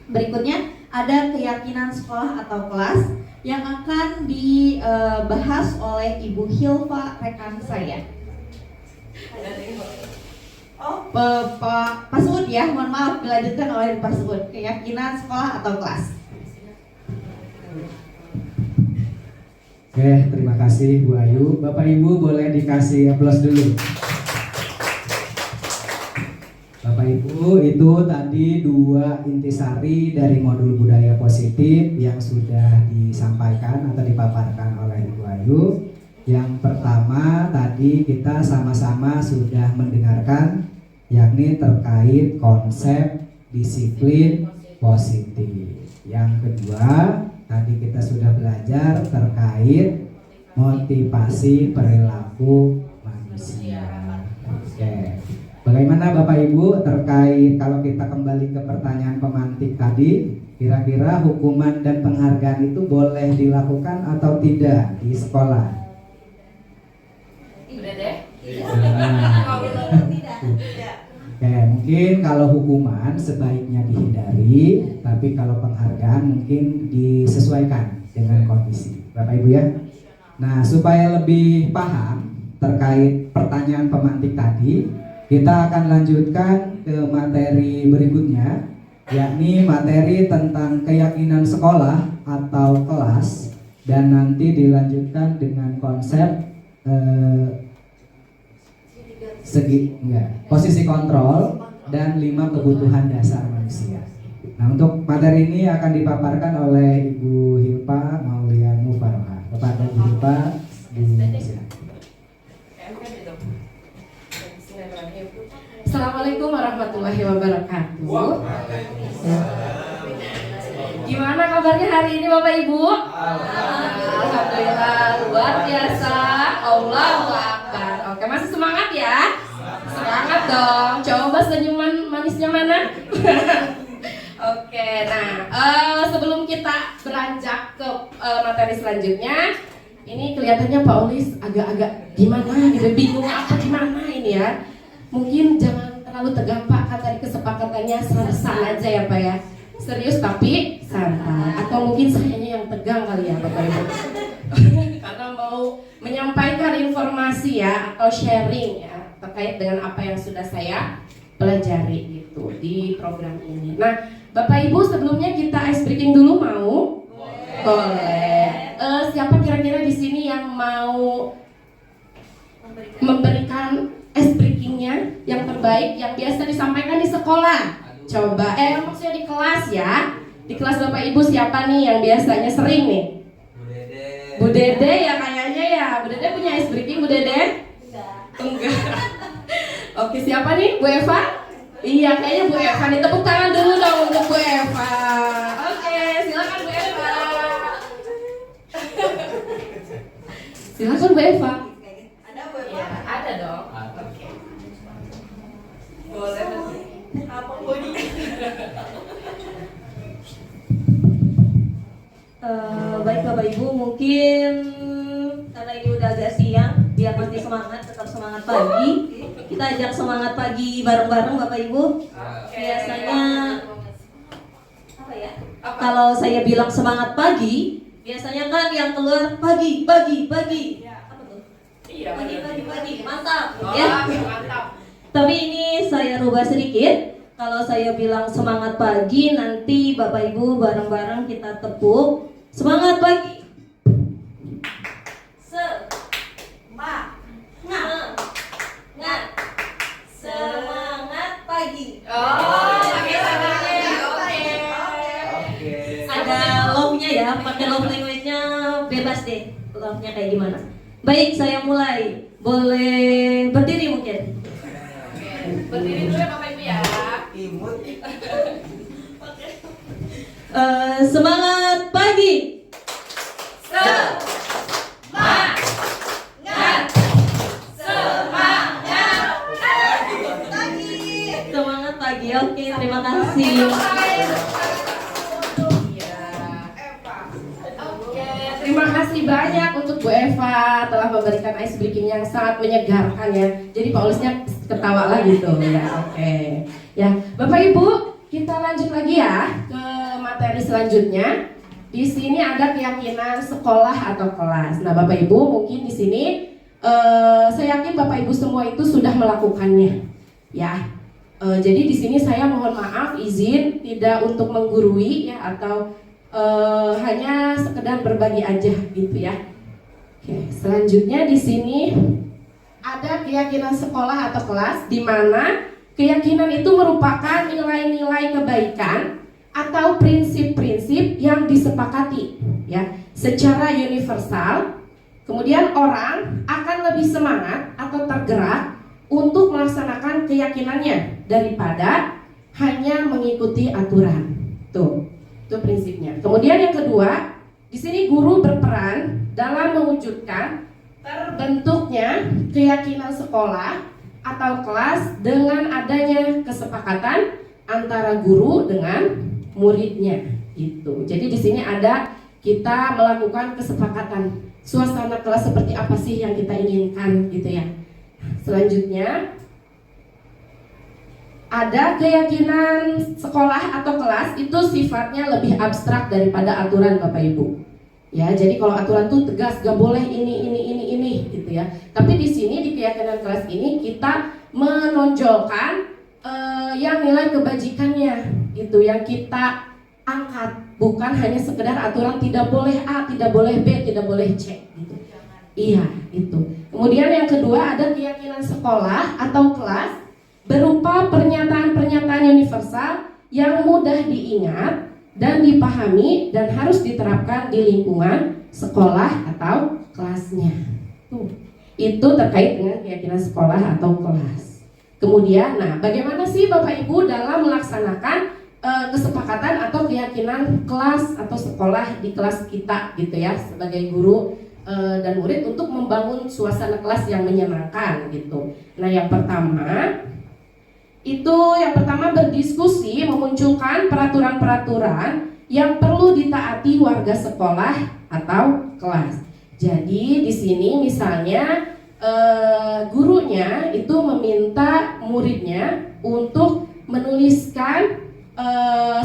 Berikutnya ada keyakinan sekolah atau kelas yang akan dibahas oleh Ibu Hilfa, rekan saya. Oh, Pak Sud ya, mohon maaf dilanjutkan oleh Pak Sud. Keyakinan sekolah atau kelas. Oke, terima kasih Bu Ayu. Bapak Ibu boleh dikasih aplaus dulu. Bapak Ibu, itu tadi 2 intisari dari modul budaya positif yang sudah disampaikan atau dipaparkan oleh Ibu Ayu. Yang pertama tadi kita sama-sama sudah mendengarkan, yakni terkait konsep disiplin positif. Yang kedua, tadi kita sudah belajar terkait motivasi perilaku manusia. Oke. Bagaimana Bapak Ibu terkait kalau kita kembali ke pertanyaan pemantik tadi, kira-kira hukuman dan penghargaan itu boleh dilakukan atau tidak di sekolah? Udah deh. Oke, mungkin kalau hukuman sebaiknya dihindari, tapi kalau penghargaan mungkin disesuaikan dengan kondisi. Bapak Ibu ya. Nah, supaya lebih paham terkait pertanyaan pemantik tadi, kita akan lanjutkan ke materi berikutnya, yakni materi tentang keyakinan sekolah atau kelas, dan nanti dilanjutkan dengan konsep posisi kontrol dan 5 kebutuhan dasar manusia. Nah, untuk materi ini akan dipaparkan oleh Ibu Hilpa Maulia Mufarah. Kepada Ibu Hilpa, silakan. Assalamualaikum warahmatullahi wabarakatuh. Gimana kabarnya hari ini Bapak Ibu? Alhamdulillah, luar biasa. Allahu Akbar. Oke, masih semangat ya? Semangat dong. Coba senyuman manisnya mana? Oke, nah sebelum kita beranjak ke materi selanjutnya, ini kelihatannya Pak Ulis agak-agak gimana gitu, bingung apa gimana ini ya. mungkin jangan terlalu tegang Pak, kan tadi kesepakatannya santai aja ya Pak ya. Serius tapi santai. Atau mungkin sayanya yang tegang kali ya Bapak Ibu. Karena mau menyampaikan informasi ya atau sharing ya terkait dengan apa yang sudah saya pelajari gitu di program ini. Nah, Bapak Ibu sebelumnya kita ice breaking dulu mau? Boleh. Siapa kira-kira di sini yang mau memberikan ice breakingnya yang terbaik yang biasa disampaikan di sekolah? Coba, maksudnya di kelas ya. Di kelas Bapak Ibu siapa nih yang biasanya sering nih? Bu Dede ya kayaknya ya. Bu Dede punya ice breaking, Bu Dede? Enggak. Oke, siapa nih? Bu Eva? Iya, kayaknya Bu Eva nih. Tepuk tangan dulu dong untuk Bu Eva. Oke, silakan Bu Eva. Silakan Bu Eva. Ada Bu Eva? Iya, ada dong. Oke. Boleh. Apa body? Baik Bapak Ibu, mungkin karena ini udah agak siang, biar nanti semangat, tetap semangat pagi. Kita ajak semangat pagi bareng-bareng Bapak Ibu. Biasanya apa ya? Kalau saya bilang semangat pagi, biasanya kan yang keluar pagi. Apa tuh? Iya, Pagi, mantap. Oh, Ya. mantap. Tapi ini saya rubah sedikit. Kalau saya bilang semangat pagi, nanti Bapak Ibu bareng-bareng kita tepuk. Semangat pagi. Semangat pagi. Oh, pakai tangannya. Oke. Ada love-nya ya, pakai love language-nya bebas deh. Love-nya kayak gimana? Baik, saya mulai. Boleh berdiri mungkin. Berdiri dulu ya Bapak Ibu ya. Semangat pagi. Semangat. Semangat pagi. Oke, terima kasih. Oke, terima kasih banyak untuk Bu Eva telah memberikan ice breaking yang sangat menyegarkan ya. Jadi Paulusnya ketawa lagi tuh ya. Oke. Ya, Bapak Ibu, kita lanjut lagi ya ke materi selanjutnya. Di sini ada keyakinan sekolah atau kelas. Nah, Bapak Ibu mungkin di sini saya yakin Bapak Ibu semua itu sudah melakukannya. Ya. Jadi di sini saya mohon maaf izin tidak untuk menggurui ya atau hanya sekedar berbagi aja gitu ya. Oke, selanjutnya di sini ada keyakinan sekolah atau kelas di mana keyakinan itu merupakan nilai-nilai kebaikan atau prinsip-prinsip yang disepakati ya secara universal. Kemudian orang akan lebih semangat atau tergerak untuk melaksanakan keyakinannya daripada hanya mengikuti aturan. Tuh, itu prinsipnya. Kemudian yang kedua, di sini guru berperan dalam mewujudkan terbentuknya keyakinan sekolah atau kelas dengan adanya kesepakatan antara guru dengan muridnya. Gitu. Jadi di sini ada kita melakukan kesepakatan suasana kelas seperti apa sih yang kita inginkan gitu ya. Selanjutnya ada keyakinan sekolah atau kelas itu sifatnya lebih abstrak daripada aturan Bapak Ibu. Ya, jadi kalau aturan tuh tegas gak boleh ini gitu ya. Tapi di sini di keyakinan kelas ini kita menonjolkan yang nilai kebajikannya gitu yang kita angkat, bukan hanya sekedar aturan tidak boleh A, tidak boleh B, tidak boleh C gitu. Iya, itu. Kemudian yang kedua ada keyakinan sekolah atau kelas berupa pernyataan-pernyataan universal yang mudah diingat dan dipahami dan harus diterapkan di lingkungan sekolah atau kelasnya. Itu terkait dengan keyakinan sekolah atau kelas. Kemudian, nah bagaimana sih Bapak Ibu dalam melaksanakan kesepakatan atau keyakinan kelas atau sekolah di kelas kita gitu ya sebagai guru dan murid untuk membangun suasana kelas yang menyenangkan gitu. Nah yang pertama berdiskusi memunculkan peraturan-peraturan yang perlu ditaati warga sekolah atau kelas. Jadi di sini misalnya gurunya itu meminta muridnya untuk menuliskan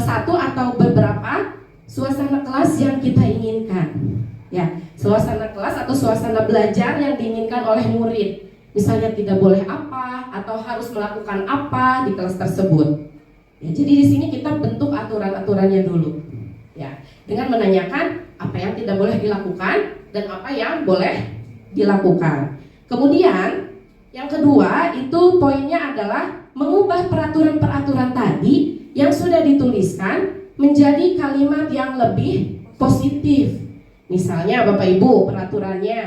satu atau beberapa suasana kelas yang kita inginkan. Ya, suasana kelas atau suasana belajar yang diinginkan oleh murid. Misalnya tidak boleh apa atau harus melakukan apa di kelas tersebut. Ya, jadi di sini kita bentuk aturan-aturannya dulu. Ya, dengan menanyakan apa yang tidak boleh dilakukan dan apa yang boleh dilakukan. Kemudian yang kedua itu poinnya adalah mengubah peraturan-peraturan tadi yang sudah dituliskan menjadi kalimat yang lebih positif. Misalnya Bapak Ibu, peraturannya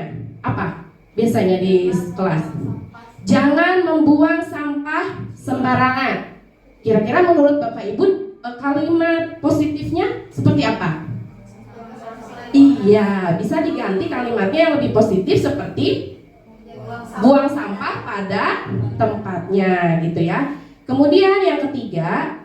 apa? Biasanya di kelas, jangan membuang sampah sembarangan. Kira-kira menurut Bapak Ibu kalimat positifnya seperti apa? Iya, bisa diganti kalimatnya yang lebih positif seperti buang sampah pada tempatnya gitu ya. Kemudian yang ketiga,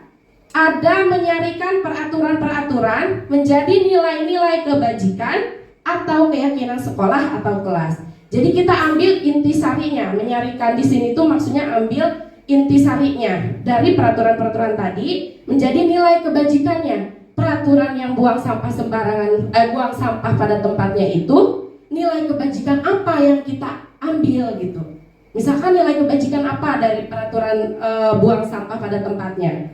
ada menyarikan peraturan-peraturan menjadi nilai-nilai kebajikan atau keyakinan sekolah atau kelas. Jadi kita ambil intisarinya, menyarikan di sini tuh maksudnya ambil intisarinya dari peraturan-peraturan tadi menjadi nilai kebajikannya. Peraturan yang buang sampah sembarangan, buang sampah pada tempatnya itu nilai kebajikan apa yang kita ambil gitu. Misalkan nilai kebajikan apa dari peraturan buang sampah pada tempatnya?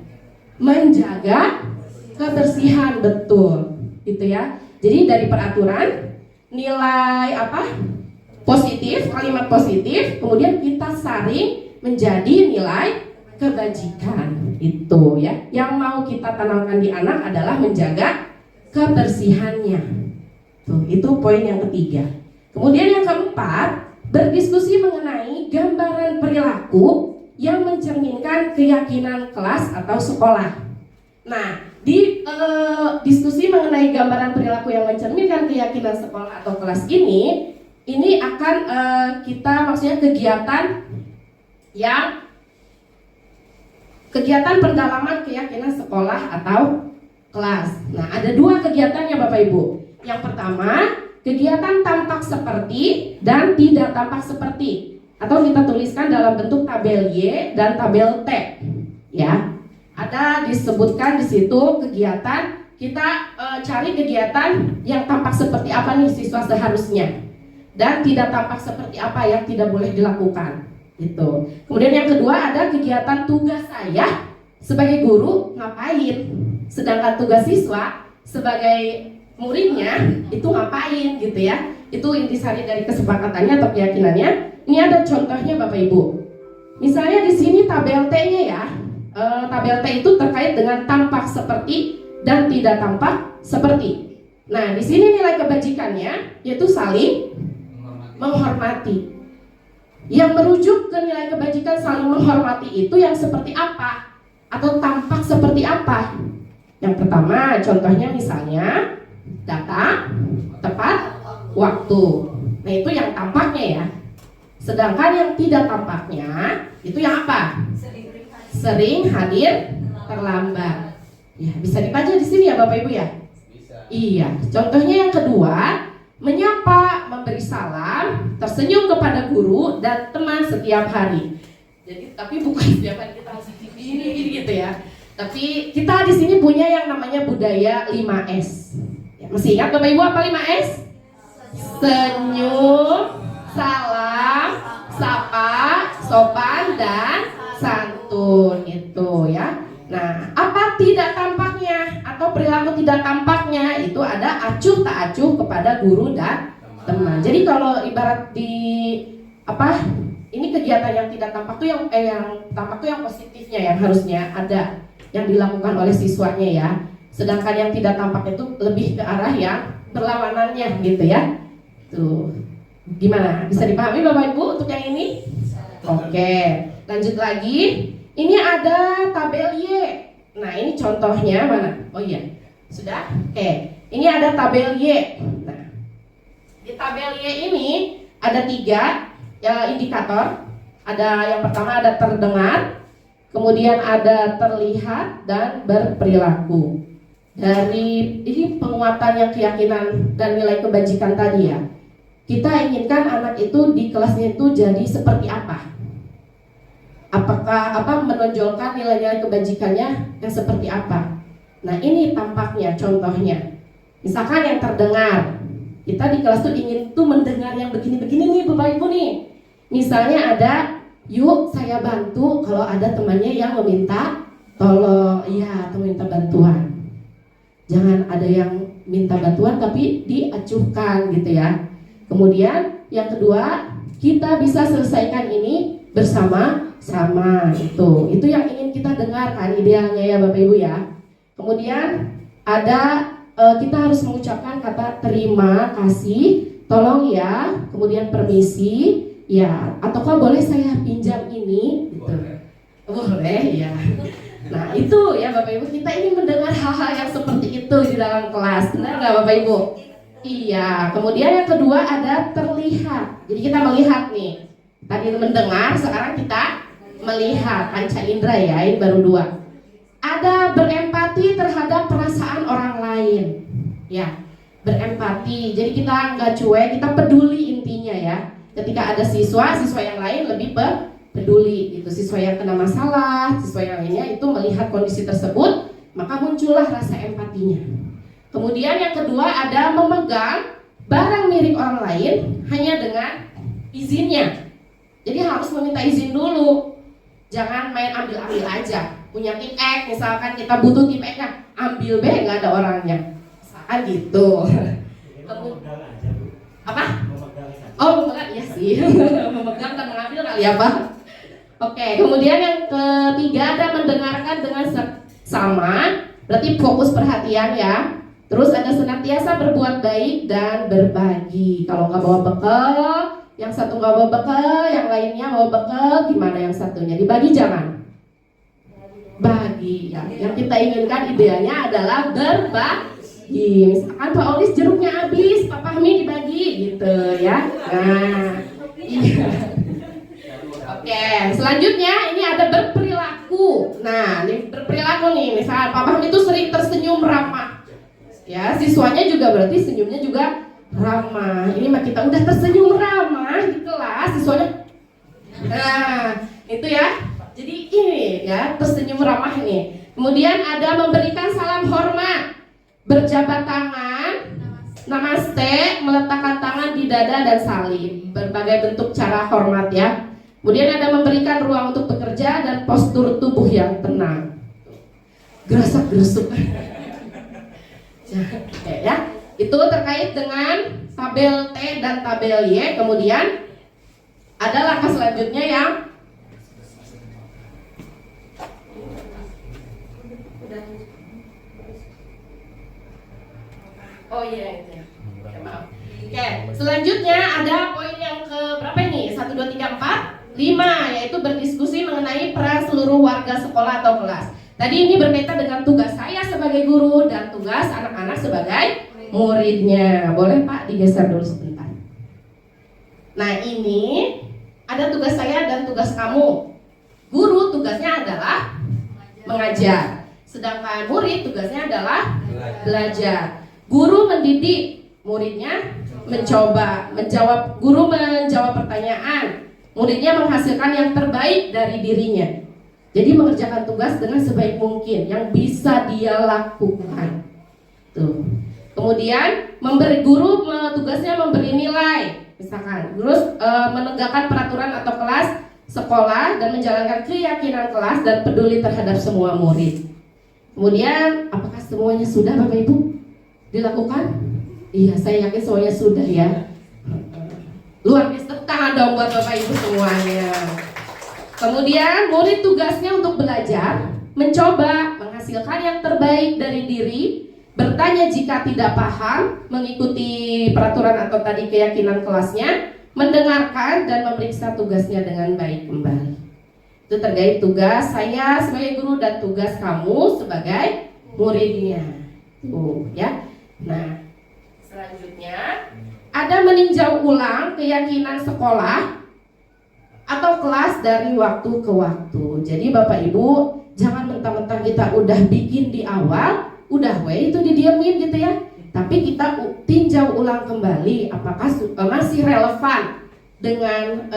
Menjaga kebersihan, betul, gitu ya. Jadi dari peraturan nilai apa? Positif, kalimat positif, kemudian kita saring menjadi nilai kebajikan itu ya. Yang mau kita tanamkan di anak adalah menjaga kebersihannya. Tuh, itu poin yang ketiga. Kemudian yang keempat, berdiskusi mengenai gambaran perilaku yang mencerminkan keyakinan kelas atau sekolah. Nah, di diskusi mengenai gambaran perilaku yang mencerminkan keyakinan sekolah atau kelas ini akan kita maksudnya kegiatan pendalaman keyakinan sekolah atau kelas. Nah, ada dua kegiatannya Bapak Ibu. Yang pertama, kegiatan tampak seperti dan tidak tampak seperti, atau kita tuliskan dalam bentuk tabel Y dan tabel T. Ya, ada disebutkan di situ kegiatan. Kita cari kegiatan yang tampak seperti apa nih siswa seharusnya, dan tidak tampak seperti apa yang tidak boleh dilakukan. Gitu. Kemudian yang kedua ada kegiatan tugas saya sebagai guru ngapain, sedangkan tugas siswa sebagai muridnya itu ngapain gitu ya. Itu intisari dari kesepakatannya atau keyakinannya. Ini ada contohnya Bapak Ibu. Misalnya di sini tabel T-nya ya. Tabel T itu terkait dengan tampak seperti dan tidak tampak seperti. Nah, di sini nilai kebajikannya yaitu saling menghormati. Yang merujuk ke nilai kebajikan saling menghormati itu yang seperti apa atau tampak seperti apa? Yang pertama contohnya misalnya datang tepat waktu. Nah, itu yang tampaknya ya. Sedangkan yang tidak tampaknya itu yang apa? Sering hadir terlambat. Ya, bisa dibaca di sini ya Bapak Ibu ya? Bisa. Iya. Contohnya yang kedua, menyapa, memberi salam, tersenyum kepada guru dan teman setiap hari. Jadi tapi bukan setiap hari kita harus gini gitu ya. Tapi kita di sini punya yang namanya budaya 5S. Ya, masih ingat Bapak Ibu apa 5S? Senyum, salam, sapa, sopan dan santun itu ya. Nah, apa tidak tampaknya atau perilaku tidak tampaknya itu ada acuh tak acuh kepada guru dan teman. Jadi kalau ibarat di ini kegiatan yang tidak tampak tuh yang tampak tuh yang positifnya yang harusnya ada yang dilakukan oleh siswanya ya. Sedangkan yang tidak tampak itu lebih ke arah yang berlawanannya gitu ya. Tuh. Gimana? Bisa dipahami Bapak Ibu untuk yang ini? Oke, lanjut lagi. Ini ada tabel Y. Nah, ini contohnya mana? Oh iya, sudah? Oke, ini ada tabel Y. Nah, di tabel Y ini ada 3 indikator. Ada yang pertama ada terdengar, kemudian ada terlihat dan berperilaku. Dari ini penguatan yang keyakinan dan nilai kebajikan tadi ya. Kita inginkan anak itu di kelasnya itu jadi seperti apa? apakah menonjolkan nilai-nilai kebajikannya yang seperti apa. Nah, ini tampaknya contohnya. Misalkan yang terdengar, kita di kelas tuh ingin tuh mendengar yang begini-begini nih Bapak Ibu nih. Misalnya ada, yuk saya bantu kalau ada temannya yang meminta tolong, iya atau minta bantuan. Jangan ada yang minta bantuan tapi diacuhkan gitu ya. Kemudian yang kedua, kita bisa selesaikan ini bersama-sama. Itu yang ingin kita dengarkan idealnya ya Bapak Ibu ya. Kemudian ada kita harus mengucapkan kata terima kasih, tolong ya, kemudian permisi ya, ataukah boleh saya pinjam ini gitu. Boleh ya. Nah itu ya Bapak Ibu, kita ingin mendengar hal-hal yang seperti itu di dalam kelas, benar nggak Bapak Ibu? Iya. Kemudian yang kedua ada terlihat. Jadi kita melihat nih. Tadi mendengar, sekarang kita melihat. Panca indera ya, ini baru 2. Ada berempati terhadap perasaan orang lain. Ya, berempati. Jadi kita nggak cuek, kita peduli intinya ya. Ketika ada siswa yang lain lebih peduli gitu. Siswa yang kena masalah, siswa yang lainnya itu melihat kondisi tersebut, maka muncullah rasa empatinya. Kemudian yang kedua ada memegang barang milik orang lain hanya dengan izinnya. Jadi harus meminta izin dulu. Jangan main ambil-ambil aja. Punya tim X, misalkan kita butuh tim X-nya, ambil B, nggak ada orangnya. Misalkan gitu. Apa? Oh, memegang, iya sih. Memegang dan mengambil kali ya Pak. Oke, kemudian yang ketiga ada mendengarkan dengan sama. Berarti fokus perhatian ya. Terus ada senantiasa berbuat baik dan berbagi. Kalau nggak bawa bekal, yang satu nggak bawa bekal, yang lainnya bawa bekal, gimana yang satunya? Dibagi jangan? Bagi ya. Yang kita inginkan idealnya adalah berbagi. Misalkan Pak Olis jeruknya habis, Pak Fahmi dibagi gitu ya. Nah, iya. Oke, selanjutnya ini ada berperilaku. Nah, ini berperilaku nih. Misal Pak Fahmi itu sering tersenyum ramah. Ya, siswanya juga berarti senyumnya juga ramah. Ini mah kita udah tersenyum ramah di kelas, siswanya. Nah, itu ya. Jadi ini ya, tersenyum ramah nih. Kemudian ada memberikan salam hormat, berjabat tangan, namaste, meletakkan tangan di dada dan salim. Berbagai bentuk cara hormat ya. Kemudian ada memberikan ruang untuk bekerja dan postur tubuh yang tenang. Gerasak-gerusuk. Ya, itu terkait dengan tabel T dan tabel Y. Kemudian ada langkah selanjutnya yang oh iya itu ya. Oke, maaf. Oke, selanjutnya ada poin yang ke berapa ini? 1, 2, 3, 4, 5, yaitu berdiskusi mengenai peran seluruh warga sekolah atau kelas. Tadi ini berkaitan dengan tugas saya sebagai guru dan tugas anak-anak sebagai muridnya. Boleh Pak digeser dulu sebentar. Nah ini ada tugas saya dan tugas kamu. Guru tugasnya adalah mengajar, sedangkan murid tugasnya adalah belajar. Guru mendidik, muridnya mencoba menjawab. Guru menjawab pertanyaan, muridnya menghasilkan yang terbaik dari dirinya. Jadi mengerjakan tugas dengan sebaik mungkin yang bisa dia lakukan. Tuh. Kemudian guru tugasnya memberi nilai, misalkan guru menegakkan peraturan atau kelas sekolah dan menjalankan keyakinan kelas dan peduli terhadap semua murid. Kemudian apakah semuanya sudah Bapak Ibu dilakukan? Iya, saya yakin semuanya sudah ya. Luar biasa, tepuk tangan dong buat Bapak Ibu semuanya. Kemudian murid tugasnya untuk belajar, mencoba menghasilkan yang terbaik dari diri, bertanya jika tidak paham, mengikuti peraturan atau tadi keyakinan kelasnya, mendengarkan dan memeriksa tugasnya dengan baik kembali. Itu terkait tugas saya sebagai guru dan tugas kamu sebagai muridnya. Tuh ya. Nah, selanjutnya ada meninjau ulang keyakinan sekolah atau kelas dari waktu ke waktu. Jadi Bapak Ibu jangan mentang-mentang kita udah bikin di awal, udah itu didiemin gitu ya. Tapi kita tinjau ulang kembali apakah masih relevan dengan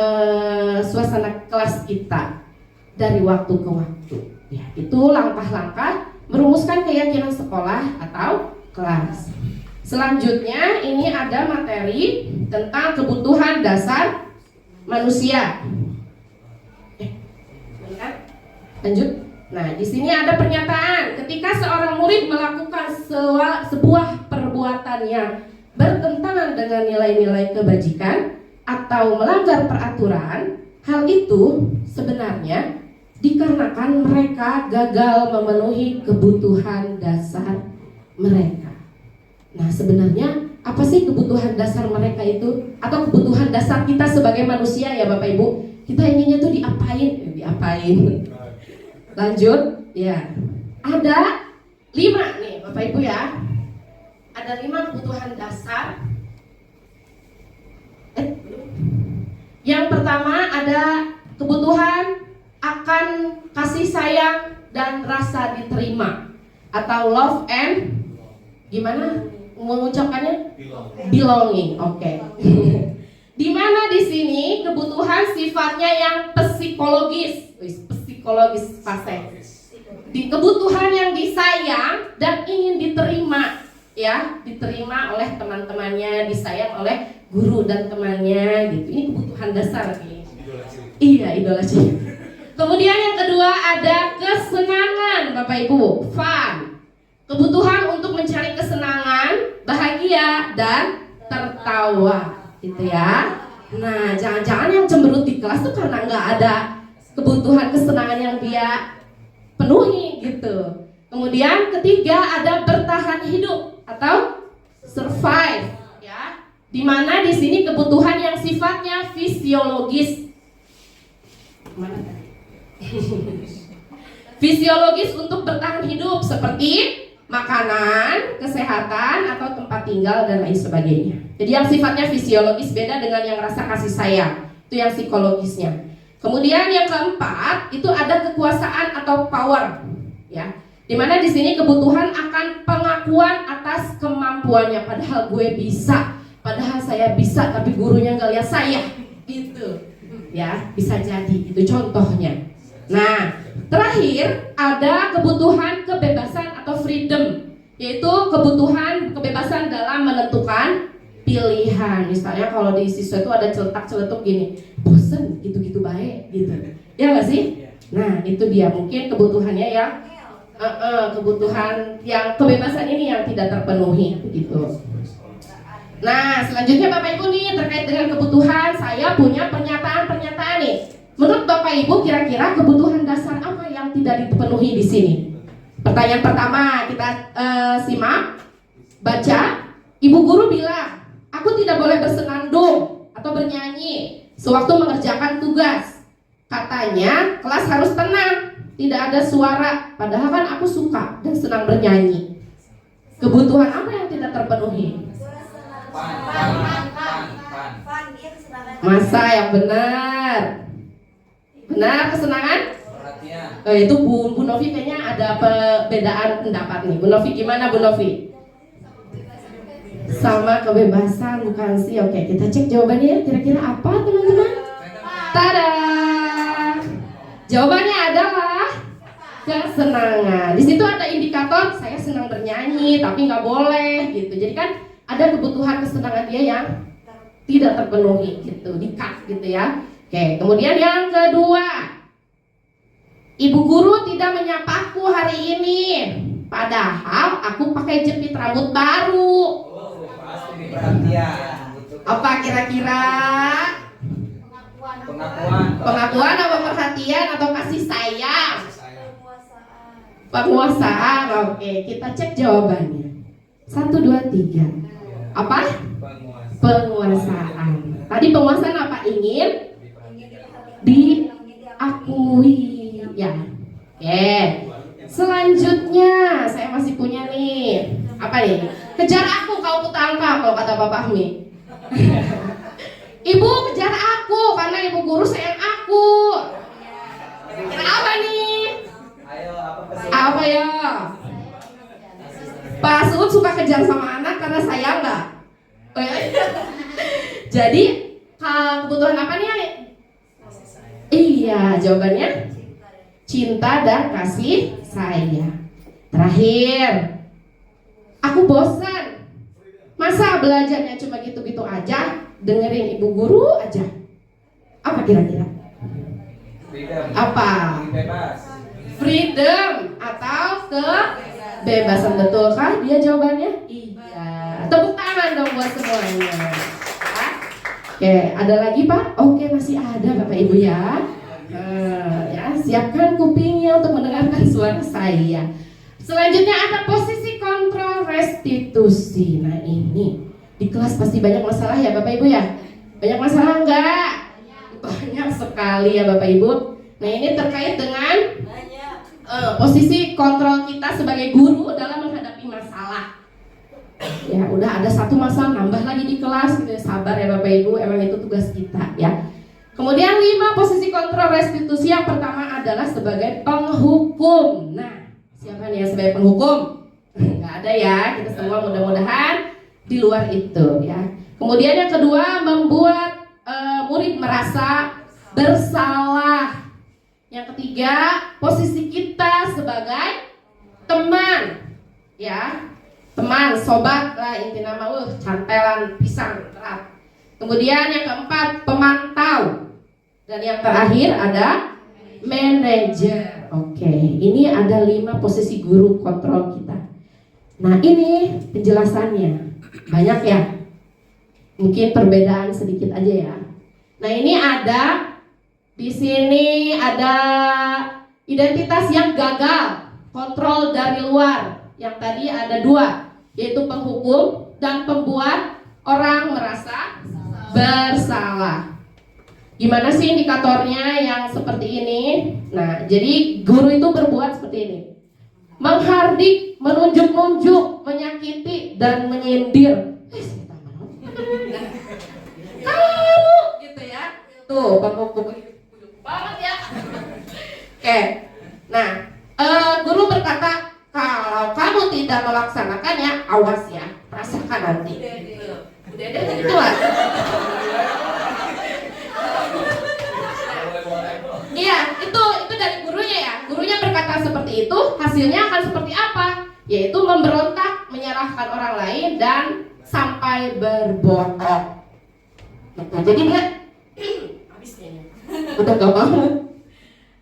suasana kelas kita. dari waktu ke waktu. Ya, itu langkah-langkah merumuskan keyakinan sekolah atau kelas. Selanjutnya ini ada materi tentang kebutuhan dasar manusia. Lanjut. Nah, di sini ada pernyataan ketika seorang murid melakukan sebuah perbuatan yang bertentangan dengan nilai-nilai kebajikan atau melanggar peraturan, hal itu sebenarnya dikarenakan mereka gagal memenuhi kebutuhan dasar mereka. Nah, sebenarnya apa sih kebutuhan dasar mereka itu? Atau kebutuhan dasar kita sebagai manusia ya Bapak Ibu? Kita inginnya tuh diapain? Lanjut, ya. Ada 5 nih Bapak Ibu ya. Ada 5 kebutuhan dasar. Yang pertama ada kebutuhan akan kasih sayang dan rasa diterima atau love and gimana mengucapkannya? Belonging. Oke. Di mana di sini kebutuhan sifatnya yang psikologis fase. Di kebutuhan yang disayang dan ingin diterima, ya, diterima oleh teman-temannya, disayang oleh guru dan temannya, gitu. Ini kebutuhan dasar nih. Iya, idola cinta. Kemudian yang kedua ada kesenangan, Bapak Ibu, fun. Kebutuhan untuk mencari kesenangan, bahagia dan tertawa, gitu ya. Nah, jangan-jangan yang cemberut di kelas tuh karena nggak ada kebutuhan kesenangan yang dia penuhi, gitu. Kemudian ketiga ada bertahan hidup atau survive, ya. Dimana di sini kebutuhan yang sifatnya fisiologis. Mana tadi? Fisiologis untuk bertahan hidup seperti makanan, kesehatan, atau tempat tinggal dan lain sebagainya. Jadi yang sifatnya fisiologis beda dengan yang rasa kasih sayang. Itu yang psikologisnya. Kemudian yang keempat itu ada kekuasaan atau power, ya. Dimana di sini kebutuhan akan pengakuan atas kemampuannya. Padahal gue bisa, padahal saya bisa, tapi gurunya nggak lihat saya, gitu. Ya, bisa jadi itu contohnya. Nah, terakhir ada kebutuhan kebebasan atau freedom, yaitu kebutuhan kebebasan dalam menentukan pilihan. Misalnya kalau di siswa itu ada celetak-celetuk gini, bosen gitu-gitu baik gitu. Ya nggak sih? Nah, itu dia mungkin kebutuhannya yang kebutuhan yang kebebasan ini yang tidak terpenuhi begitu. Nah, selanjutnya Bapak Ibu nih terkait dengan kebutuhan, saya punya pernyataan nih. Menurut Bapak Ibu kira-kira kebutuhan dasar apa yang tidak dipenuhi di sini? Pertanyaan pertama kita simak, baca. Ibu guru bilang, aku tidak boleh bersenandung atau bernyanyi sewaktu mengerjakan tugas. Katanya kelas harus tenang, tidak ada suara. Padahal kan aku suka dan senang bernyanyi. Kebutuhan apa yang tidak terpenuhi? Masa yang benar? Benar kesenangan? Itu Bu Novi kayaknya ada perbedaan pendapat nih. Bu Novi gimana Bu Novi? Sama kebebasan bukan sih? Oke, kita cek jawabannya ya. Kira-kira apa teman-teman? Tada! Jawabannya adalah kesenangan. Di situ ada indikator saya senang bernyanyi tapi nggak boleh gitu. Jadi kan ada kebutuhan kesenangan dia yang tidak terpenuhi gitu, di-cut gitu ya. Oke, kemudian yang kedua, ibu guru tidak menyapaku hari ini, padahal aku pakai jepit rambut baru. Apa kira-kira? Pengakuan apa perhatian atau kasih sayang? Penguasaan. Oke, kita cek jawabannya. 1, 2, 3. Apa? Penguasaan. Tadi penguasaan apa? Ingin diakui, ya. Oke. Selanjutnya saya masih punya nih. Apa nih? Kejar aku kau kutangkap kalau kata Bapak Ahmi. Ibu kejar aku karena ibu guru sayang aku. Kira apa nih? Apa ya? Pak Suud suka kejar sama anak karena sayang nggak? Jadi kebutuhan apa nih? Iya, jawabannya cinta dan kasih sayang. Terakhir, aku bosan. Masa belajarnya cuma gitu-gitu aja, dengerin ibu guru aja. Apa kira-kira? Freedom. Apa? Bebas. Freedom atau kebebasan, betulkah dia jawabannya? Iya. Tepuk tangan dong buat semuanya. Ya. Oke, ada lagi Pak? Oke, masih ada Bapak Ibu ya. Ya, siapkan kupingnya untuk mendengarkan suara saya. Selanjutnya ada posisi kontrol restitusi. Nah ini di kelas pasti banyak masalah ya Bapak Ibu ya. Banyak masalah enggak? Banyak sekali ya Bapak Ibu. Nah ini terkait dengan posisi kontrol kita sebagai guru dalam menghadapi masalah. Ya udah ada satu masalah nambah lagi di kelas gitu ya. Sabar ya Bapak Ibu, emang itu tugas kita ya. Kemudian 5 posisi kontrol restitusi. Yang pertama adalah sebagai penghukum. Nah siapa nih yang sebagai penghukum? Nggak ada ya, kita semua mudah-mudahan di luar itu ya. Kemudian yang kedua, membuat murid merasa bersalah. Yang ketiga, posisi kita sebagai teman ya. Teman, sobat lah inti nama, cantelan pisang berat. Kemudian yang keempat, pemantau. Dan yang terakhir ada manajer. Oke, ini ada 5 posisi guru kontrol kita. Nah ini penjelasannya banyak ya. Mungkin perbedaan sedikit aja ya. Nah ini ada di sini ada identitas yang gagal, kontrol dari luar. Yang tadi ada 2, yaitu penghukum dan pembuat orang merasa bersalah. Gimana sih indikatornya yang seperti ini? Nah, jadi guru itu berbuat seperti ini. Menghardik, menunjuk-nunjuk, menyakiti, dan menyindir. Kamu gitu ya. Tuh, penghukum banget ya. Oke. Nah, guru berkata, kalau kamu tidak melaksanakannya, awas ya, rasakan nanti. Udah gitu lah. Iya, itu dari gurunya ya. Gurunya berkata seperti itu, hasilnya akan seperti apa? Yaitu memberontak, menyalahkan orang lain dan sampai berbohong. Jadi dia habisnya ini. Udah gak mau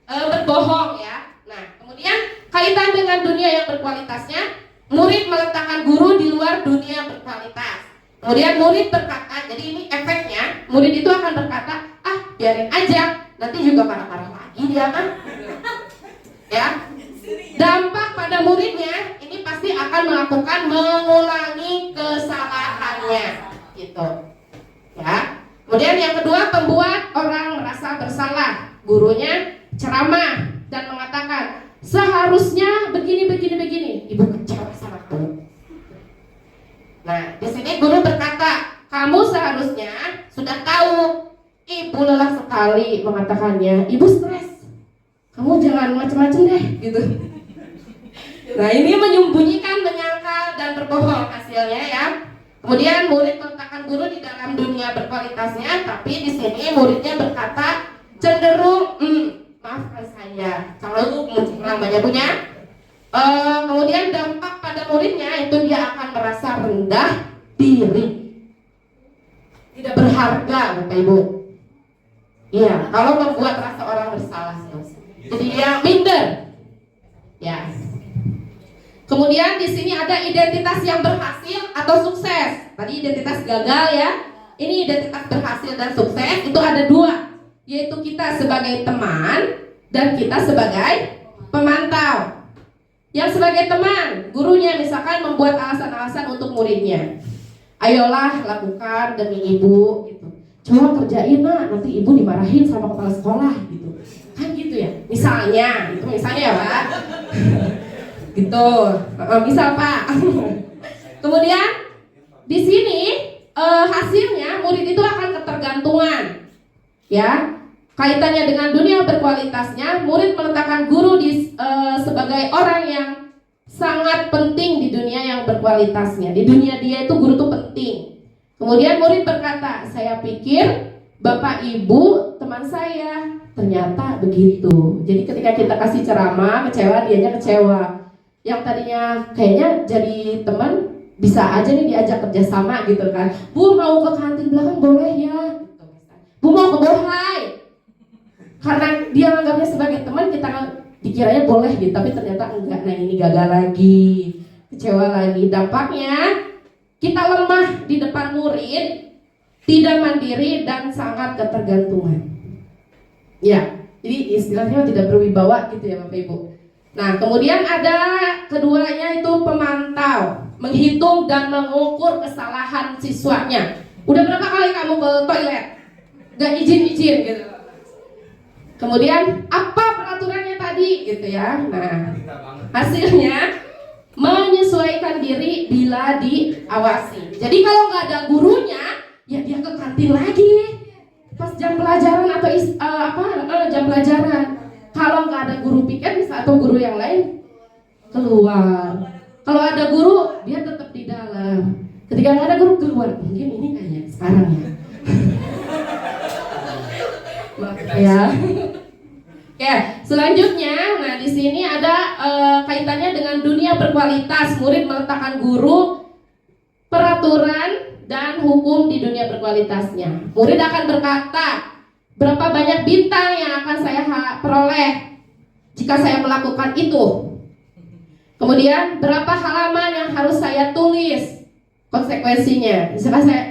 berbohong ya. Nah, kemudian kaitan dengan dunia yang berkualitasnya, murid meletakkan guru di luar dunia berkualitas. Kemudian murid berkata, jadi ini efeknya, murid itu akan berkata, biarin aja, nanti juga marah-marah lagi dia kan. Ya. Dampak pada muridnya ini pasti akan mengulangi kesalahannya gitu. Ya. Kemudian yang kedua, pembuat orang merasa bersalah. Gurunya ceramah dan mengatakan, seharusnya begini. Ibu kecewa sama kamu. Nah, di sini guru berkata, kamu seharusnya sudah tahu. Ibu lelah sekali mengatakannya. Ibu stres. Kamu jangan macam-macam deh, gitu. Nah, ini menyembunyikan, menyangkal dan berbohong hasilnya ya. Kemudian murid meletakkan guru di dalam dunia berkualitasnya, tapi di sini muridnya berkata cenderung, maafkan saya, kalau kurang banyak punya. Kemudian dampak pada muridnya itu dia akan merasa rendah diri, tidak berharga, Bapak Ibu. Iya, kalau membuat rasa orang bersalah, jadi dia minder. Ya. Kemudian di sini ada identitas yang berhasil atau sukses. Tadi identitas gagal ya. Ini identitas berhasil dan sukses itu ada 2, yaitu kita sebagai teman dan kita sebagai pemantau. Yang sebagai teman, gurunya misalkan membuat alasan-alasan untuk muridnya. Ayolah lakukan demi ibu gitu. Coba kerjain nanti ibu dimarahin sama kepala sekolah gitu. Kan gitu ya. Misalnya, itu misalnya ya Pak. Gitu. Misal Pak. Kemudian di sini hasilnya murid itu akan ketergantungan. Ya. Kaitannya dengan dunia berkualitasnya, murid meletakkan guru sebagai orang yang sangat penting di dunia yang berkualitasnya. Di dunia dia itu guru itu penting. Kemudian murid berkata, saya pikir Bapak Ibu teman saya, ternyata begitu. Jadi ketika kita kasih ceramah, kecewa, dianya kecewa. Yang tadinya kayaknya jadi teman, bisa aja nih diajak kerjasama gitu kan. Bu mau ke kantin belakang boleh ya? Bu mau ke Bohai. Karena dia anggapnya sebagai teman, kita dikiranya boleh gitu, tapi ternyata enggak. Nah ini gagal lagi, kecewa lagi. Dampaknya kita lemah di depan murid, tidak mandiri dan sangat ketergantungan. Ya, jadi istilahnya tidak berwibawa gitu ya Bapak Ibu. Nah kemudian ada keduanya itu pemantau, menghitung dan mengukur kesalahan siswanya. Udah berapa kali kamu ke toilet? Gak izin-izin gitu. Kemudian apa peraturannya tadi gitu ya. Nah hasilnya menyesuaikan diri bila diawasi. Jadi kalau nggak ada gurunya, ya dia ke kantin lagi pas jam pelajaran atau jam pelajaran. Kalau nggak ada guru piket atau guru yang lain, keluar. Kalau ada guru, dia tetap di dalam. Ketika nggak ada guru, keluar. Mungkin ini kayaknya sekarang ya. Ya. Oke, selanjutnya, nah di sini ada kaitannya dengan dunia berkualitas. Murid meletakkan guru, peraturan dan hukum di dunia berkualitasnya. Murid akan berkata, berapa banyak bintang yang akan saya peroleh jika saya melakukan itu. Kemudian berapa halaman yang harus saya tulis, konsekuensinya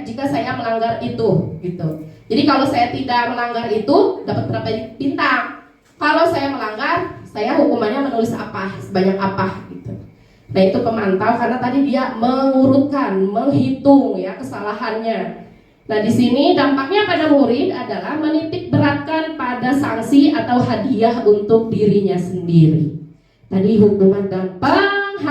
jika saya melanggar itu, gitu. Jadi kalau saya tidak melanggar itu, dapat berapa bintang. Kalau saya melanggar, saya hukumannya menulis apa, sebanyak apa, gitu. Nah itu pemantau karena tadi dia mengurutkan, menghitung ya kesalahannya. Nah di sini dampaknya pada murid adalah menitik beratkan pada sanksi atau hadiah untuk dirinya sendiri. Tadi hukuman dan penghargaan.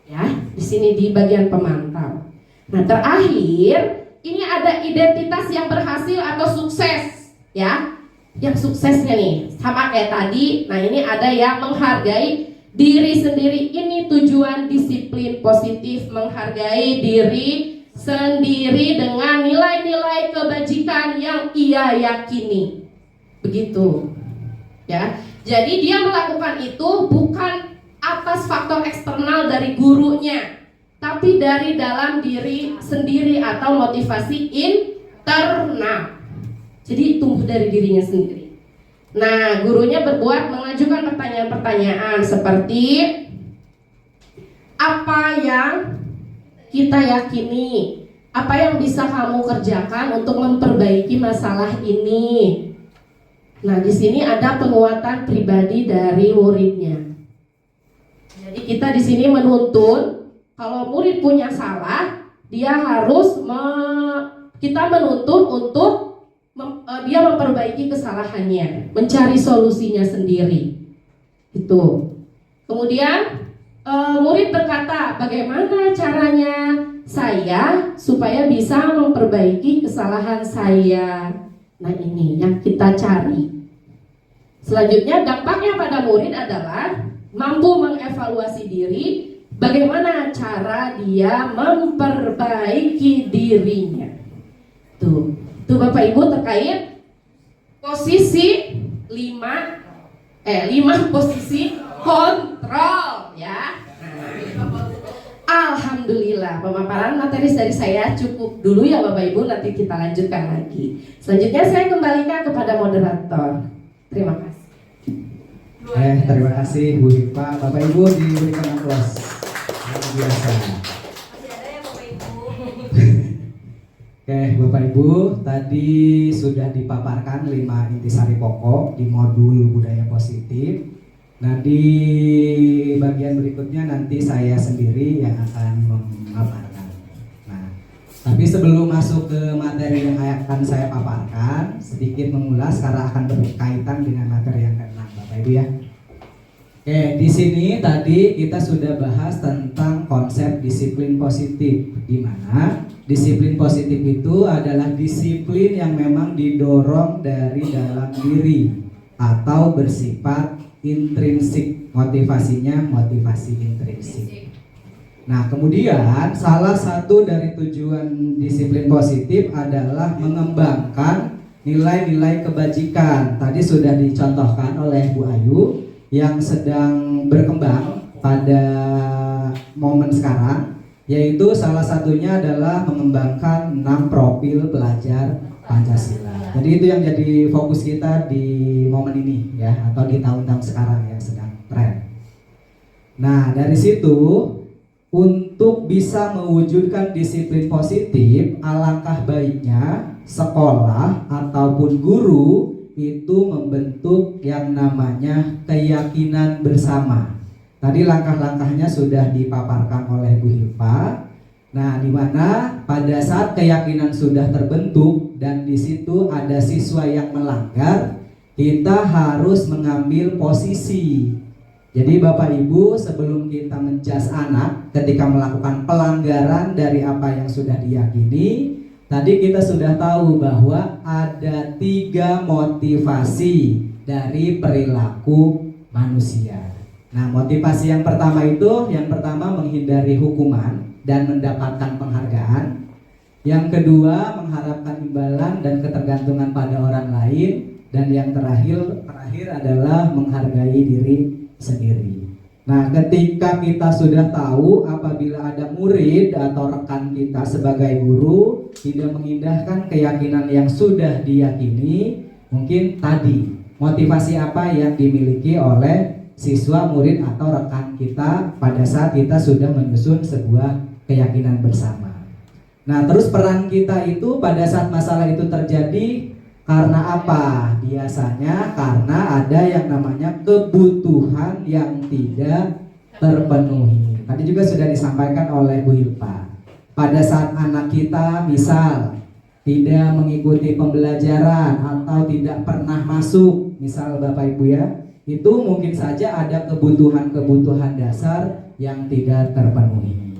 Ya, di sini di bagian pemantau. Nah terakhir ini ada identitas yang berhasil atau sukses, ya. Yang suksesnya nih sama kayak tadi. Nah ini ada yang menghargai diri sendiri. Ini tujuan disiplin positif, menghargai diri sendiri dengan nilai-nilai kebajikan yang ia yakini. Begitu, ya. Jadi dia melakukan itu bukan atas faktor eksternal dari gurunya, tapi dari dalam diri sendiri atau motivasi internal. Jadi tumbuh dari dirinya sendiri. Nah, gurunya mengajukan pertanyaan-pertanyaan seperti apa yang kita yakini, apa yang bisa kamu kerjakan untuk memperbaiki masalah ini. Nah, di sini ada penguatan pribadi dari muridnya. Jadi kita di sini menuntun kalau murid punya salah, dia harus kita menuntun untuk dia memperbaiki kesalahannya, mencari solusinya sendiri. Itu. Kemudian murid berkata, bagaimana caranya saya supaya bisa memperbaiki kesalahan saya. Nah ini yang kita cari. Selanjutnya dampaknya pada murid adalah mampu mengevaluasi diri, bagaimana cara dia memperbaiki dirinya. Tuh Bapak Ibu terkait posisi 5 posisi kontrol ya. Alhamdulillah pemaparan materi dari saya cukup dulu ya Bapak Ibu, nanti kita lanjutkan lagi. Selanjutnya saya kembalikan kepada moderator. Terima kasih. Terima kasih Bu Diva. Bapak Ibu diberikan aplaus. Luar biasa. Masih ada ya Bapak Ibu. Oke Bapak Ibu, tadi sudah dipaparkan 5 intisari pokok di modul budaya positif. Nah di bagian berikutnya nanti saya sendiri yang akan memaparkan. Nah, tapi sebelum masuk ke materi yang akan saya paparkan, sedikit mengulas karena akan berkaitan dengan materi yang ke-6, Bapak Ibu ya. Oke, di sini tadi kita sudah bahas tentang konsep disiplin positif, di mana disiplin positif itu adalah disiplin yang memang didorong dari dalam diri atau bersifat intrinsik, motivasinya motivasi intrinsik. Nah, kemudian salah satu dari tujuan disiplin positif adalah mengembangkan nilai-nilai kebajikan. Tadi sudah dicontohkan oleh Bu Ayu yang sedang berkembang pada momen sekarang, yaitu salah satunya adalah mengembangkan 6 profil pelajar Pancasila. Jadi itu yang jadi fokus kita di momen ini ya, atau di tahun-tahun sekarang yang sedang tren. Nah, dari situ untuk bisa mewujudkan disiplin positif, alangkah baiknya sekolah ataupun guru itu membentuk yang namanya keyakinan bersama. Tadi langkah-langkahnya sudah dipaparkan oleh Bu Hilpa. Nah, di mana pada saat keyakinan sudah terbentuk dan di situ ada siswa yang melanggar, kita harus mengambil posisi. Jadi Bapak Ibu, sebelum kita menjas anak ketika melakukan pelanggaran dari apa yang sudah diyakini, tadi kita sudah tahu bahwa ada 3 motivasi dari perilaku manusia. Nah, motivasi yang pertama itu, yang pertama menghindari hukuman dan mendapatkan penghargaan. Yang kedua, mengharapkan imbalan dan ketergantungan pada orang lain. Dan yang terakhir adalah menghargai diri sendiri. Nah, ketika kita sudah tahu apabila ada murid atau rekan kita sebagai guru tidak mengindahkan keyakinan yang sudah diyakini, mungkin tadi motivasi apa yang dimiliki oleh siswa, murid atau rekan kita pada saat kita sudah menyusun sebuah keyakinan bersama. Nah, terus peran kita itu pada saat masalah itu terjadi karena apa? Biasanya karena ada yang namanya kebutuhan yang tidak terpenuhi. Tadi juga sudah disampaikan oleh Bu Hilpa. Pada saat anak kita misal tidak mengikuti pembelajaran atau tidak pernah masuk, misal Bapak Ibu ya, itu mungkin saja ada kebutuhan-kebutuhan dasar yang tidak terpenuhi.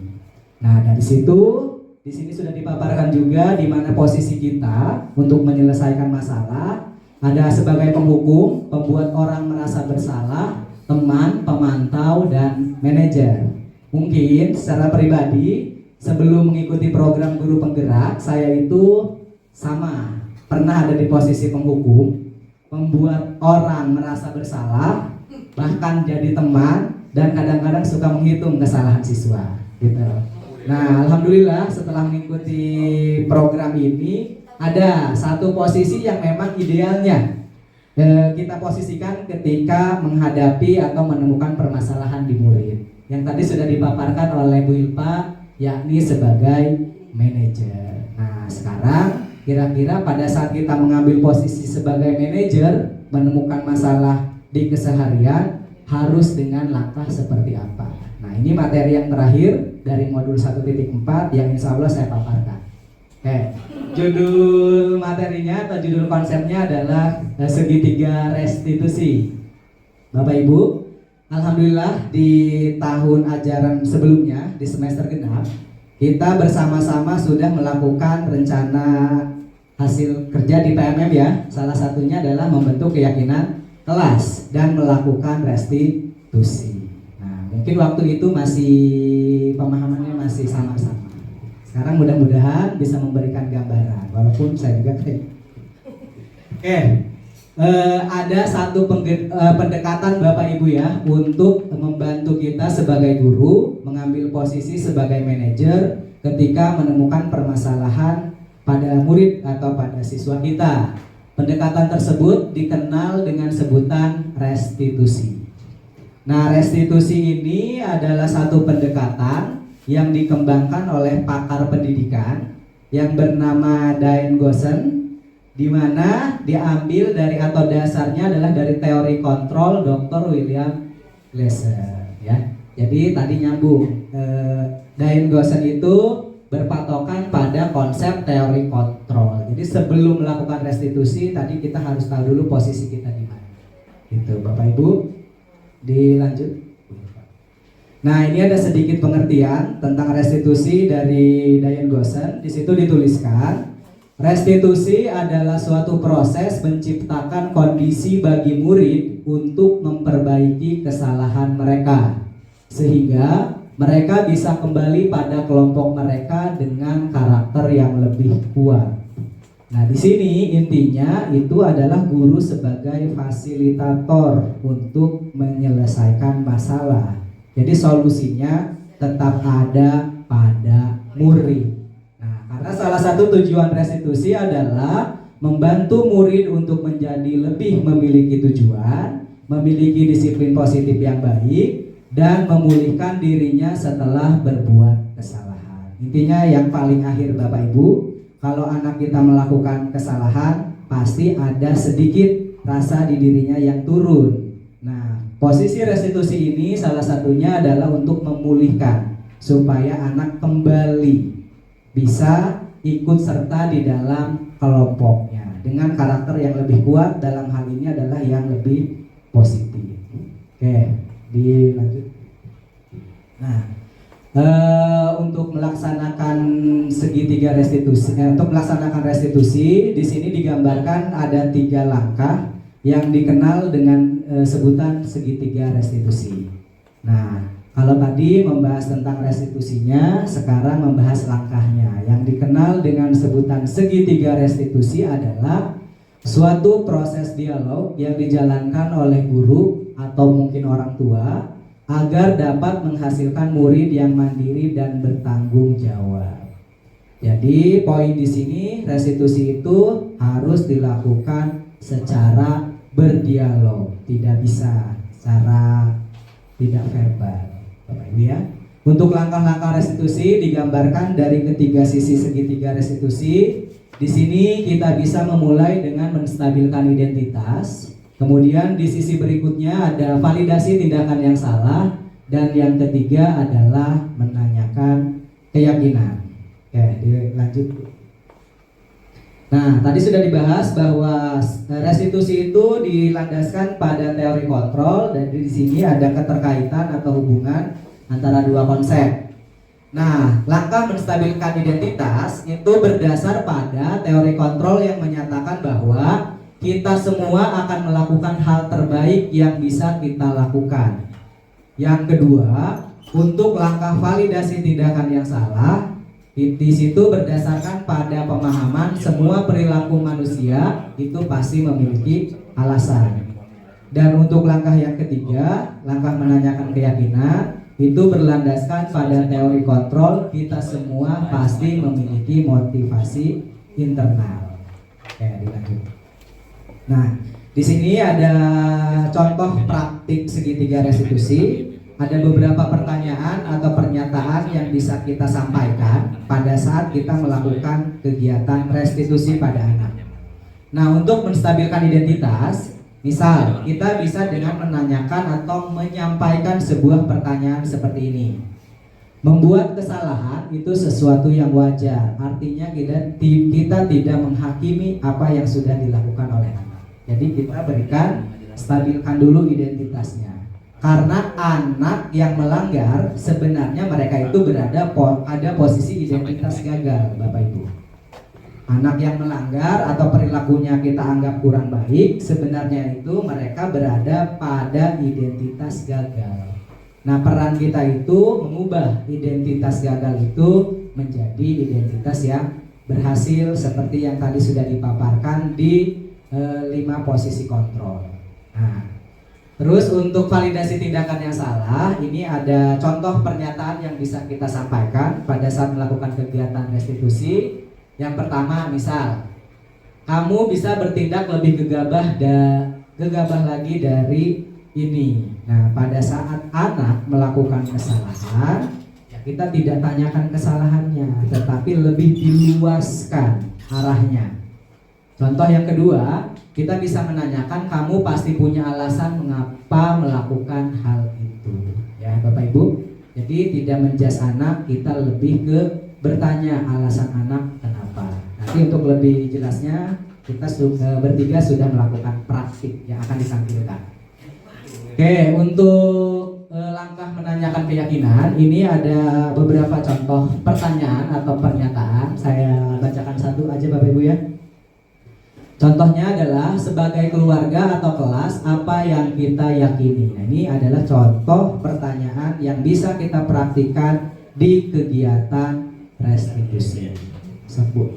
Nah, dari situ di sini sudah dipaparkan juga di mana posisi kita untuk menyelesaikan masalah. Ada sebagai penghukum, pembuat orang merasa bersalah, teman, pemantau, dan manajer. Mungkin secara pribadi sebelum mengikuti program guru penggerak, saya itu sama pernah ada di posisi penghukum, membuat orang merasa bersalah, bahkan jadi teman, dan kadang-kadang suka menghitung kesalahan siswa gitu. Nah, alhamdulillah setelah mengikuti program ini ada satu posisi yang memang idealnya kita posisikan ketika menghadapi atau menemukan permasalahan di murid. Yang tadi sudah dipaparkan oleh Bu Hilpa, yakni sebagai manajer. Nah, sekarang kira-kira pada saat kita mengambil posisi sebagai manajer, menemukan masalah di keseharian harus dengan langkah seperti apa? Nah, ini materi yang terakhir dari modul 1.4 yang insya Allah saya paparkan. Judul materinya atau judul konsepnya adalah segitiga restitusi. Bapak Ibu, alhamdulillah di tahun ajaran sebelumnya, di semester genap, kita bersama-sama sudah melakukan rencana hasil kerja di PMM ya. Salah satunya adalah membentuk keyakinan kelas dan melakukan restitusi. Mungkin waktu itu masih pemahamannya masih sama-sama. Sekarang mudah-mudahan bisa memberikan gambaran, walaupun saya juga ada satu pendekatan Bapak Ibu ya untuk membantu kita sebagai guru mengambil posisi sebagai manajer ketika menemukan permasalahan pada murid atau pada siswa kita. Pendekatan tersebut dikenal dengan sebutan restitusi. Nah, restitusi ini adalah satu pendekatan yang dikembangkan oleh pakar pendidikan yang bernama Diane Gossen, di mana diambil dari atau dasarnya adalah dari teori kontrol Dr. William Glasser ya. Jadi tadi nyambung, Diane Gossen itu berpatokan pada konsep teori kontrol. Jadi sebelum melakukan restitusi tadi kita harus tahu dulu posisi kita di mana. Gitu Bapak Ibu. Dilanjut. Nah, ini ada sedikit pengertian tentang restitusi dari Diane Gossen. Di situ dituliskan, restitusi adalah suatu proses menciptakan kondisi bagi murid untuk memperbaiki kesalahan mereka, sehingga mereka bisa kembali pada kelompok mereka dengan karakter yang lebih kuat. Nah, di sini intinya itu adalah guru sebagai fasilitator untuk menyelesaikan masalah. Jadi solusinya tetap ada pada murid. Nah, karena salah satu tujuan restitusi adalah membantu murid untuk menjadi lebih memiliki tujuan, memiliki disiplin positif yang baik, dan memulihkan dirinya setelah berbuat kesalahan. Intinya yang paling akhir Bapak Ibu, kalau anak kita melakukan kesalahan, pasti ada sedikit rasa di dirinya yang turun. Nah, posisi restitusi ini salah satunya adalah untuk memulihkan supaya anak kembali bisa ikut serta di dalam kelompoknya dengan karakter yang lebih kuat, dalam hal ini adalah yang lebih positif. Oke, dilanjut. Nah, untuk melaksanakan segitiga restitusi, di sini digambarkan ada 3 langkah yang dikenal dengan sebutan segitiga restitusi. Nah, kalau tadi membahas tentang restitusinya, sekarang membahas langkahnya. Yang dikenal dengan sebutan segitiga restitusi adalah suatu proses dialog yang dijalankan oleh guru atau mungkin orang tua agar dapat menghasilkan murid yang mandiri dan bertanggung jawab. Jadi poin di sini, restitusi itu harus dilakukan secara berdialog, tidak bisa secara tidak verbal. Bapak Ibu ya. Untuk langkah-langkah restitusi digambarkan dari ketiga sisi segitiga restitusi. Di sini kita bisa memulai dengan menstabilkan identitas. Kemudian di sisi berikutnya ada validasi tindakan yang salah, dan yang ketiga adalah menanyakan keyakinan. Oke, dilanjut. Nah, tadi sudah dibahas bahwa restitusi itu dilandaskan pada teori kontrol, dan di sini ada keterkaitan atau hubungan antara 2 konsep. Nah, langkah menstabilkan identitas itu berdasar pada teori kontrol yang menyatakan bahwa kita semua akan melakukan hal terbaik yang bisa kita lakukan. Yang kedua, untuk langkah validasi tindakan yang salah, di situ berdasarkan pada pemahaman semua perilaku manusia itu pasti memiliki alasan. Dan untuk langkah yang ketiga, langkah menanyakan keyakinan, itu berlandaskan pada teori kontrol, kita semua pasti memiliki motivasi internal. Oke, dilanjut. Nah, di sini ada contoh praktik segitiga restitusi. Ada beberapa pertanyaan atau pernyataan yang bisa kita sampaikan pada saat kita melakukan kegiatan restitusi pada anak. Nah, untuk menstabilkan identitas, misal kita bisa dengan menanyakan atau menyampaikan sebuah pertanyaan seperti ini. Membuat kesalahan itu sesuatu yang wajar, artinya kita tidak menghakimi apa yang sudah dilakukan oleh anak. Jadi kita berikan, stabilkan dulu identitasnya. Karena anak yang melanggar sebenarnya mereka itu ada posisi identitas gagal, Bapak Ibu. Anak yang melanggar atau perilakunya kita anggap kurang baik, sebenarnya itu mereka berada pada identitas gagal. Nah, peran kita itu mengubah identitas gagal itu menjadi identitas yang berhasil seperti yang tadi sudah dipaparkan di 5 posisi kontrol. Nah, terus untuk validasi tindakan yang salah, ini ada contoh pernyataan yang bisa kita sampaikan pada saat melakukan kegiatan restitusi. Yang pertama, misal kamu bisa bertindak lebih gegabah lagi dari ini. Nah, pada saat anak melakukan kesalahan, ya kita tidak tanyakan kesalahannya, tetapi lebih diluaskan arahnya. Contoh yang kedua, kita bisa menanyakan, kamu pasti punya alasan mengapa melakukan hal itu, ya Bapak Ibu. Jadi tidak menjas anak, kita lebih ke bertanya alasan anak kenapa. Nanti untuk lebih jelasnya, kita bertiga sudah melakukan praktik yang akan ditampilkan. Oke, untuk langkah menanyakan keyakinan, ini ada beberapa contoh pertanyaan atau pernyataan. Saya bacakan satu aja Bapak Ibu ya. Contohnya adalah sebagai keluarga atau kelas apa yang kita yakini. Nah, ini adalah contoh pertanyaan yang bisa kita praktikkan di kegiatan restitusi. Sebut.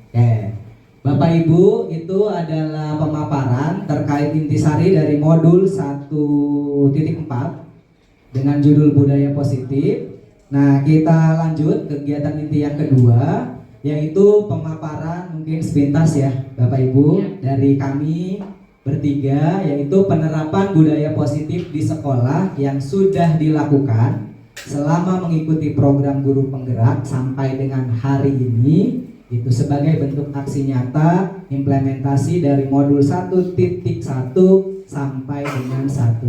Oke. Bapak Ibu, itu adalah pemaparan terkait intisari dari modul 1.4 dengan judul budaya positif. Nah, kita lanjut kegiatan inti yang kedua, yaitu pemaparan mungkin sepintas ya Bapak Ibu dari kami bertiga, yaitu penerapan budaya positif di sekolah yang sudah dilakukan selama mengikuti program guru penggerak sampai dengan hari ini, itu sebagai bentuk aksi nyata implementasi dari modul 1.1 sampai dengan 1.4.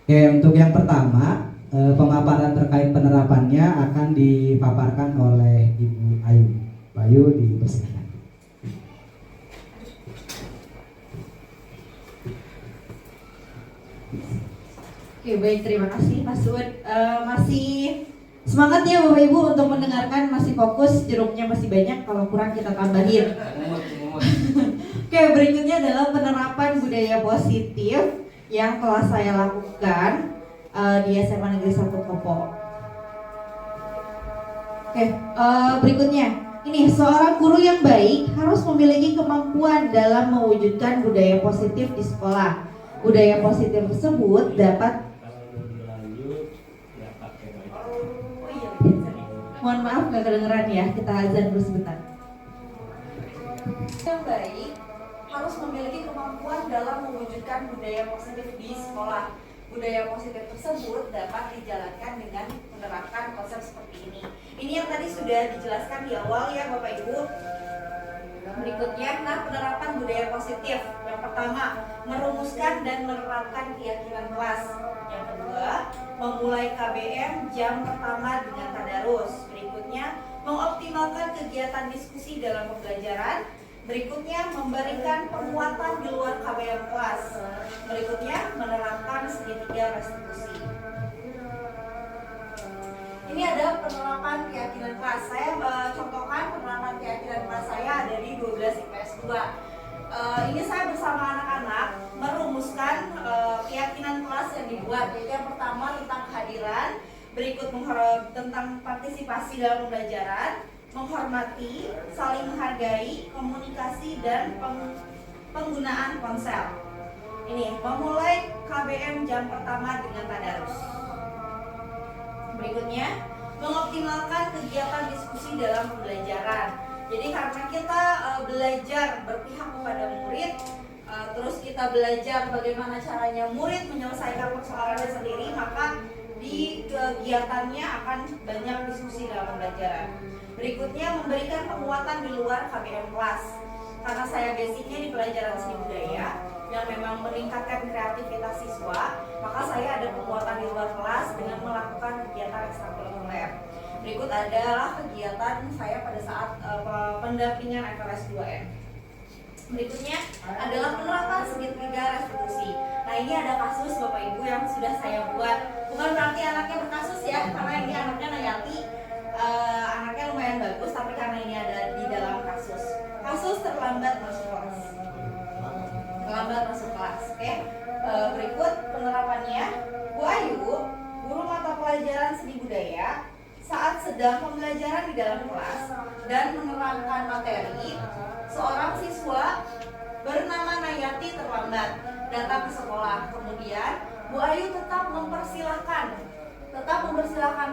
Oke, untuk yang pertama pemaparan terkait penerapannya akan dipaparkan oleh Ibu Ayu. Ibu Ayu, dipersilakan. Oke, baik, terima kasih Mas Ud. Masih semangat ya Bapak Ibu untuk mendengarkan, masih fokus, jeruknya masih banyak, kalau kurang kita tambahin. Oke, berikutnya adalah penerapan budaya positif yang telah saya lakukan di SMA Negeri 1 Kopo. Oke, berikutnya ini seorang guru yang baik harus memiliki kemampuan dalam mewujudkan budaya positif di sekolah. Budaya positif tersebut dapat mohon maaf nggak kedengeran ya, kita azan dulu sebentar. Yang baik harus memiliki kemampuan dalam mewujudkan budaya positif di sekolah. Budaya positif tersebut dapat dijalankan dengan menerapkan konsep seperti ini. Ini yang tadi sudah dijelaskan di awal ya Bapak Ibu. Berikutnya, penerapan budaya positif. Yang pertama, merumuskan dan menerapkan keyakinan kelas. Yang kedua, memulai KBM jam pertama dengan tadarus. Berikutnya, mengoptimalkan kegiatan diskusi dalam pembelajaran. Berikutnya, memberikan penguatan di luar KBM kelas. Berikutnya, menerapkan segitiga restitusi. Ini ada penerapan keyakinan kelas. Saya contohkan penerapan keyakinan kelas saya ada di 12 IPS 2. Ini saya bersama anak-anak merumuskan keyakinan kelas yang dibuat. Yaitu yang pertama tentang kehadiran, berikut tentang partisipasi dalam pembelajaran, menghormati, saling menghargai, komunikasi, dan penggunaan ponsel. Ini memulai KBM jam pertama dengan tadarus. Berikutnya, mengoptimalkan kegiatan diskusi dalam pembelajaran. Jadi karena kita belajar berpihak kepada murid, terus kita belajar bagaimana caranya murid menyelesaikan persoalannya sendiri, maka di kegiatannya akan banyak diskusi dalam pembelajaran. Berikutnya, memberikan penguatan di luar KBM kelas. Karena saya basicnya di pelajaran seni budaya yang memang meningkatkan kreativitas siswa, maka saya ada penguatan di luar kelas dengan melakukan kegiatan ekstrakurikuler. Berikut adalah kegiatan saya pada saat pendampingan FLS 2M. Berikutnya adalah penerapan segitiga restitusi. Nah, ini ada kasus Bapak Ibu yang sudah saya buat. Bukan berarti anaknya berkasus ya, karena ini anaknya Nayati, anaknya lumayan bagus, tapi karena ini ada di dalam kasus. Kasus terlambat masuk kelas. Terlambat masuk kelas. Oke. Berikut penerapannya. Bu Ayu, guru mata pelajaran seni budaya, saat sedang pembelajaran di dalam kelas dan menerangkan materi, seorang siswa bernama Nayati terlambat datang ke sekolah. Kemudian Bu Ayu tetap mempersilahkan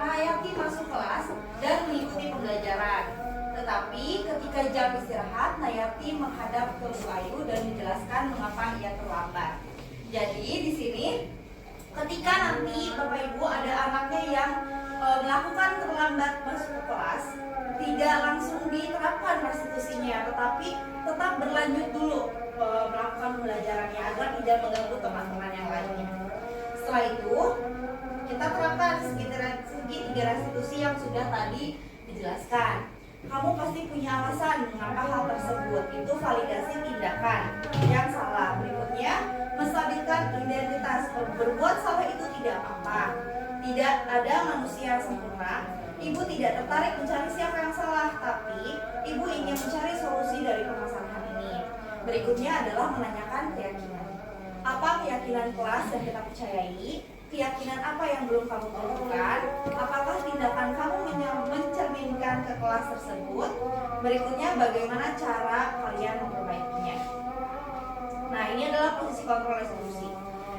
Nayati masuk kelas dan mengikuti pembelajaran. Tetapi ketika jam istirahat, Nayati menghadap ke Bu Ayu dan menjelaskan mengapa ia terlambat. Jadi di sini ketika nanti Bapak Ibu ada anaknya yang melakukan terlambat masuk ke kelas, tidak langsung diterapkan restitusinya, tetapi tetap berlanjut dulu melakukan pembelajarannya agar tidak mengganggu teman-teman yang lainnya. Setelah itu kita terapkan segitiga restitusi yang sudah tadi dijelaskan. Kamu pasti punya alasan mengapa hal tersebut. Itu validasi tindakan yang salah. Berikutnya, menstabilkan identitas. Berbuat salah itu tidak apa-apa. Tidak ada manusia yang sempurna. Ibu tidak tertarik mencari siapa yang salah, tapi ibu ingin mencari solusi dari permasalahan ini. Berikutnya adalah menanyakan keyakinan. Apa keyakinan kelas yang kita percayai? Keyakinan apa yang belum kamu tentukan? Apakah tindakan kamu mencerminkan ke kelas tersebut? Berikutnya, bagaimana cara kalian memperbaikinya? Nah, ini adalah posisi kontrol restitusi.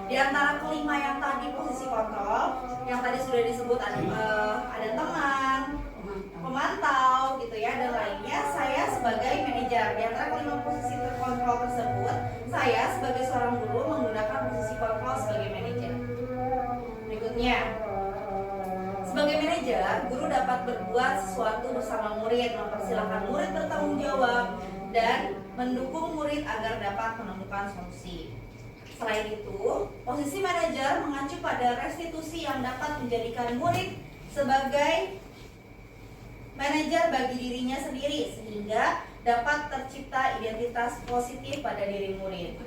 Di antara kelima yang tadi posisi kontrol, yang tadi sudah disebut ada teman, pemantau gitu ya, dan lainnya. Saya sebagai manajer, di antara kelima posisi kontrol tersebut, saya sebagai seorang guru menggunakan posisi kontrol sebagai manajer. Berikutnya, sebagai manajer, guru dapat berbuat sesuatu bersama murid, mempersilahkan murid bertanggung jawab, dan mendukung murid agar dapat menemukan solusi. Selain itu, posisi manajer mengacu pada restitusi yang dapat menjadikan murid sebagai manajer bagi dirinya sendiri, sehingga dapat tercipta identitas positif pada diri murid.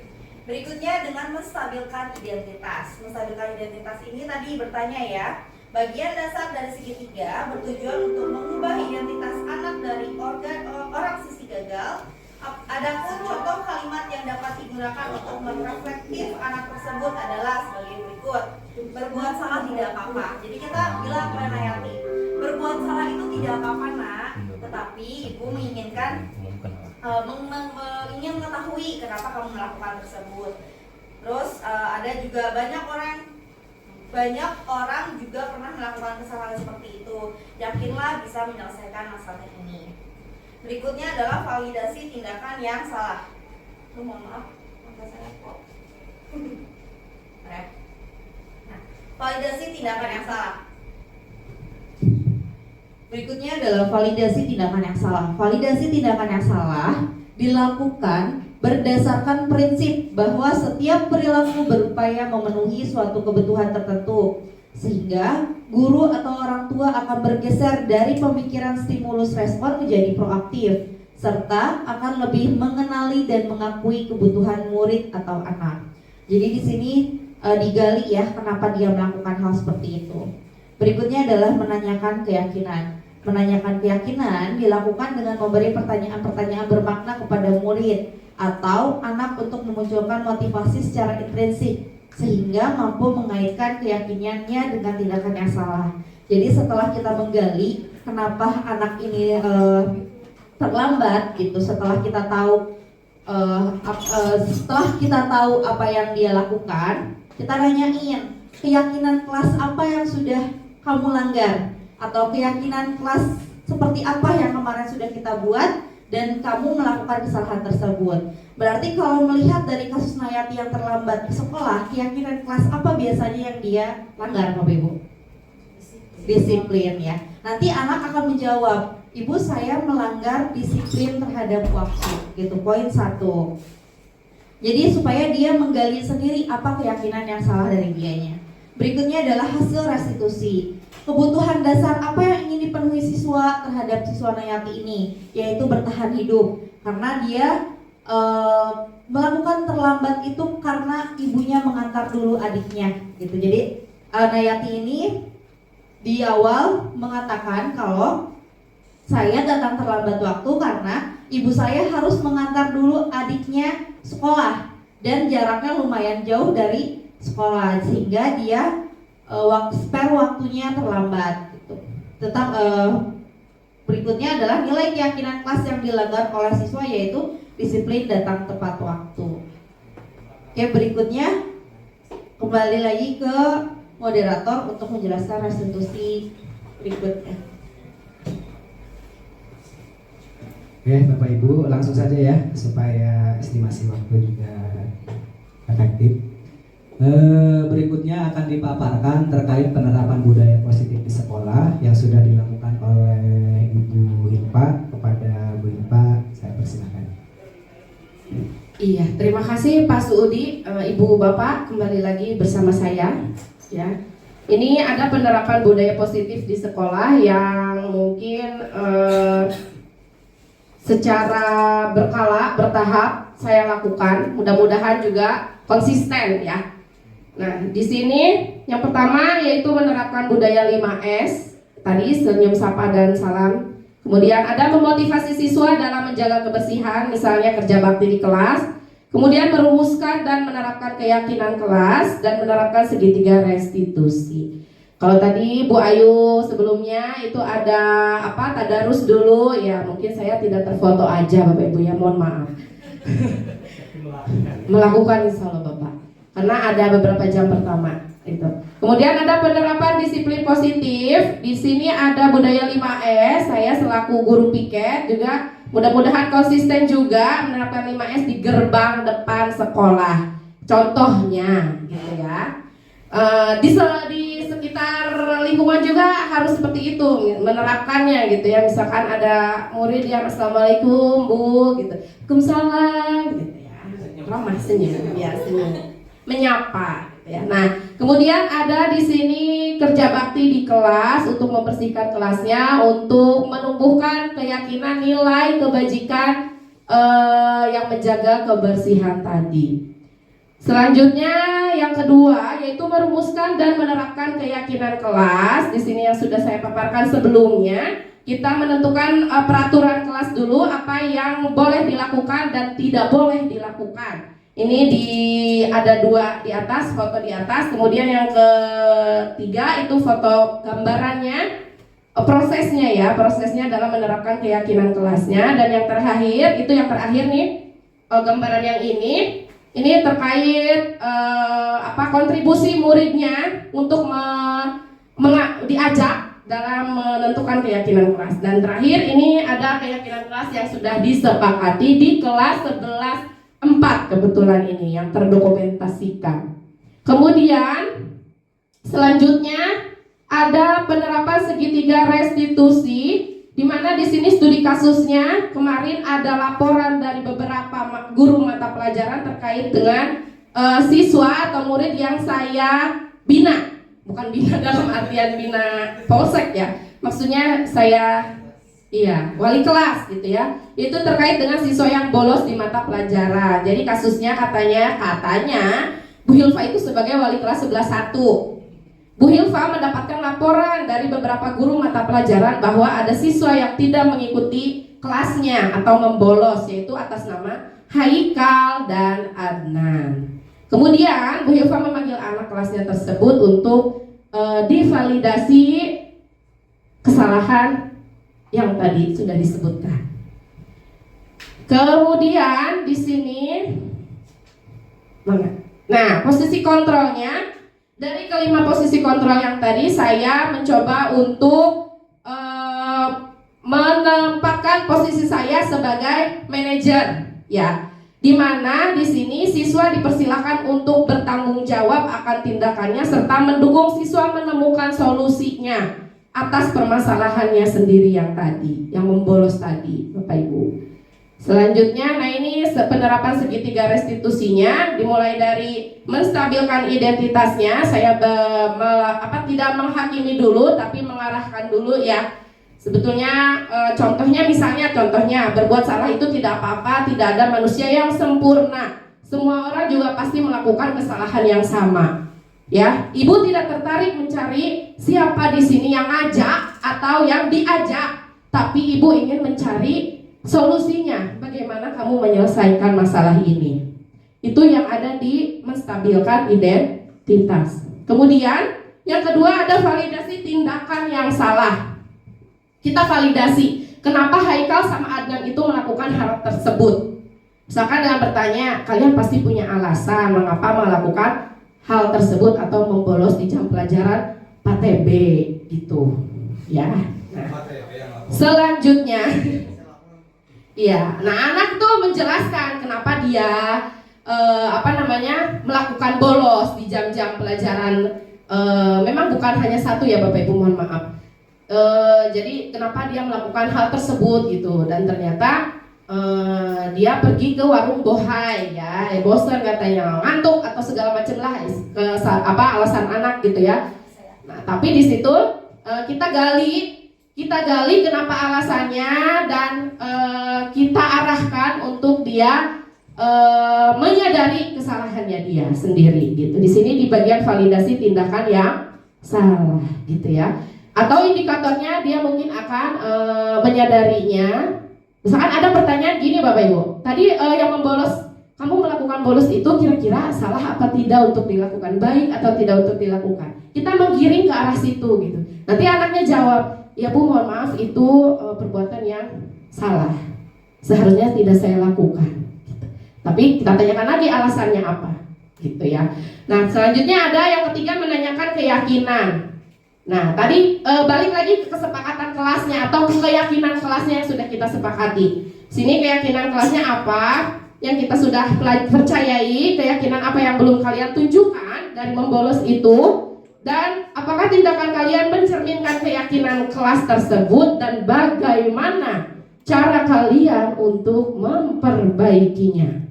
Berikutnya, dengan menstabilkan identitas. Menstabilkan identitas ini tadi bertanya ya, bagian dasar dari segitiga bertujuan untuk mengubah identitas anak dari orang sisi gagal. Adapun contoh kalimat yang dapat digunakan untuk mereflektif anak tersebut adalah sebagai berikut. Berbuat salah tidak apa-apa. Jadi kita bilang kepada Nayati, berbuat salah itu tidak apa-apa nak, tetapi ibu menginginkan ingin mengetahui kenapa kamu melakukan tersebut. Terus ada juga banyak orang juga pernah melakukan kesalahan seperti itu. Yakinlah bisa menyelesaikan masalah ini. Berikutnya adalah validasi tindakan yang salah. Mohon maaf, saya kok. Nah, validasi tindakan yang salah. Berikutnya adalah validasi tindakan yang salah. Validasi tindakan yang salah dilakukan berdasarkan prinsip bahwa setiap perilaku berupaya memenuhi suatu kebutuhan tertentu, sehingga guru atau orang tua akan bergeser dari pemikiran stimulus respon menjadi proaktif, serta akan lebih mengenali dan mengakui kebutuhan murid atau anak. Jadi di sini digali ya kenapa dia melakukan hal seperti itu. Berikutnya adalah menanyakan keyakinan. Menanyakan keyakinan dilakukan dengan memberi pertanyaan-pertanyaan bermakna kepada murid atau anak untuk memunculkan motivasi secara intrinsik, sehingga mampu mengaitkan keyakinannya dengan tindakan yang salah. Jadi setelah kita menggali kenapa anak ini terlambat gitu, setelah kita tahu apa yang dia lakukan, kita nanyain keyakinan kelas apa yang sudah kamu langgar, atau keyakinan kelas seperti apa yang kemarin sudah kita buat dan kamu melakukan kesalahan tersebut. Berarti kalau melihat dari kasus Nayati yang terlambat ke sekolah, keyakinan kelas apa biasanya yang dia langgar, Bapak Ibu? Disiplin ya. Nanti anak akan menjawab, Ibu saya melanggar disiplin terhadap waktu, gitu. Poin 1. Jadi supaya dia menggali sendiri apa keyakinan yang salah dari dianya. Berikutnya adalah hasil restitusi. Kebutuhan dasar apa yang ingin dipenuhi siswa terhadap siswa Nayati ini, yaitu bertahan hidup. Karena dia melakukan terlambat itu karena ibunya mengantar dulu adiknya, gitu. Jadi Nayati ini di awal mengatakan kalau saya datang terlambat waktu karena ibu saya harus mengantar dulu adiknya sekolah dan jaraknya lumayan jauh dari sekolah, sehingga dia spare waktunya terlambat gitu. Tetap berikutnya adalah nilai keyakinan kelas yang dilanggar oleh siswa, yaitu disiplin datang tepat waktu. Oke, berikutnya kembali lagi ke moderator untuk menjelaskan restitusi berikutnya. Oke, Bapak Ibu, langsung saja ya supaya estimasi waktu juga efektif. Berikutnya akan dipaparkan terkait penerapan budaya positif di sekolah yang sudah dilakukan oleh Ibu Hilpa. Kepada Bu Hilpa, saya persilakan. Iya, terima kasih Pak Suudi, Ibu Bapak, kembali lagi bersama saya. Ya, ini ada penerapan budaya positif di sekolah yang mungkin secara berkala, bertahap saya lakukan. Mudah-mudahan juga konsisten ya. Nah, di sini yang pertama yaitu menerapkan budaya 5S. Tadi senyum, sapa, dan salam. Kemudian ada memotivasi siswa dalam menjaga kebersihan, misalnya kerja bakti di kelas. Kemudian merumuskan dan menerapkan keyakinan kelas dan menerapkan segitiga restitusi. Kalau tadi Bu Ayu sebelumnya itu ada tadarus dulu ya, mungkin saya tidak terfoto aja Bapak Ibu ya, mohon maaf. Melakukan insya Allah Bapak, karena ada beberapa jam pertama itu. Kemudian ada penerapan disiplin positif. Di sini ada budaya 5S. Saya selaku guru piket juga mudah-mudahan konsisten juga menerapkan 5S di gerbang depan sekolah. Contohnya gitu ya. Di sekitar lingkungan juga harus seperti itu menerapkannya gitu ya. Misalkan ada murid yang assalamualaikum Bu gitu, waalaikumsalam gitu ya, ramah senyum biasanya menyapa gitu ya. Nah kemudian ada di sini kerja bakti di kelas untuk membersihkan kelasnya, untuk menumbuhkan keyakinan nilai kebajikan yang menjaga kebersihan tadi. Selanjutnya yang kedua yaitu merumuskan dan menerapkan keyakinan kelas. Di sini yang sudah saya paparkan sebelumnya, kita menentukan peraturan kelas dulu, apa yang boleh dilakukan dan tidak boleh dilakukan. Ini ada dua di atas, foto di atas. Kemudian yang ketiga itu foto gambarannya, prosesnya dalam menerapkan keyakinan kelasnya. Dan yang terakhir itu yang terakhir nih, gambaran yang ini terkait kontribusi muridnya untuk diajak dalam menentukan keyakinan kelas. Dan terakhir ini ada keyakinan kelas yang sudah disepakati di kelas 11/4 kebetulan ini yang terdokumentasikan. Kemudian selanjutnya ada penerapan segitiga restitusi, di mana di sini studi kasusnya kemarin ada laporan dari beberapa guru mata pelajaran terkait dengan siswa atau murid yang saya bina. Bukan bina dalam artian bina polsek ya, maksudnya saya wali kelas gitu ya. Itu terkait dengan siswa yang bolos di mata pelajaran. Jadi kasusnya katanya Bu Hilfa itu sebagai wali kelas 11/1. Bu Hilfa mendapatkan laporan dari beberapa guru mata pelajaran bahwa ada siswa yang tidak mengikuti kelasnya atau membolos, yaitu atas nama Haikal dan Adnan. Kemudian Bu Hilfa memanggil anak kelasnya tersebut untuk divalidasi kesalahan yang tadi sudah disebutkan. Kemudian di sini, nah posisi kontrolnya. Dari kelima posisi kontrol yang tadi, saya mencoba untuk menempatkan posisi saya sebagai manajer, ya. Di mana di sini siswa dipersilakan untuk bertanggung jawab akan tindakannya serta mendukung siswa menemukan solusinya atas permasalahannya sendiri yang tadi, yang membolos tadi, Bapak Ibu. Selanjutnya, nah ini penerapan segitiga restitusinya dimulai dari menstabilkan identitasnya. Saya tidak menghakimi dulu, tapi mengarahkan dulu ya. Sebetulnya contohnya berbuat salah itu tidak apa-apa, tidak ada manusia yang sempurna. Semua orang juga pasti melakukan kesalahan yang sama. Ya, Ibu tidak tertarik mencari siapa di sini yang ngajak atau yang diajak, tapi Ibu ingin mencari solusinya, bagaimana kamu menyelesaikan masalah ini. Itu yang ada di menstabilkan identitas. Kemudian yang kedua ada validasi tindakan yang salah. Kita validasi kenapa Haikal sama Adnan itu melakukan hal tersebut. Misalkan dengan bertanya, kalian pasti punya alasan mengapa melakukan hal tersebut atau membolos di jam pelajaran PTB gitu ya. Nah, selanjutnya iya, nah anak tuh menjelaskan kenapa dia melakukan bolos di jam-jam pelajaran. Memang bukan hanya satu ya Bapak Ibu, mohon maaf. Jadi kenapa dia melakukan hal tersebut gitu, dan ternyata dia pergi ke warung bohai ya, bosan katanya, ngantuk atau segala macam lah alasan anak gitu ya. Nah tapi di situ kita gali kenapa alasannya, dan kita arahkan untuk dia menyadari kesalahannya dia sendiri gitu. Di sini di bagian validasi tindakan yang salah gitu ya. Atau indikatornya dia mungkin akan menyadarinya. Misalkan ada pertanyaan gini Bapak Ibu, tadi yang membolos, kamu melakukan bolos itu kira-kira salah apa tidak untuk dilakukan, baik atau tidak untuk dilakukan. Kita menggiring ke arah situ gitu. Nanti anaknya jawab, ya Bu mohon maaf itu perbuatan yang salah, seharusnya tidak saya lakukan gitu. Tapi kita tanyakan lagi alasannya apa gitu ya. Nah selanjutnya ada yang ketiga menanyakan keyakinan. Nah tadi balik lagi ke kesepakatan kelasnya atau keyakinan kelasnya yang sudah kita sepakati. Sini keyakinan kelasnya apa yang kita sudah percayai, keyakinan apa yang belum kalian tunjukkan dari membolos itu, dan apakah tindakan kalian mencerminkan keyakinan kelas tersebut dan bagaimana cara kalian untuk memperbaikinya.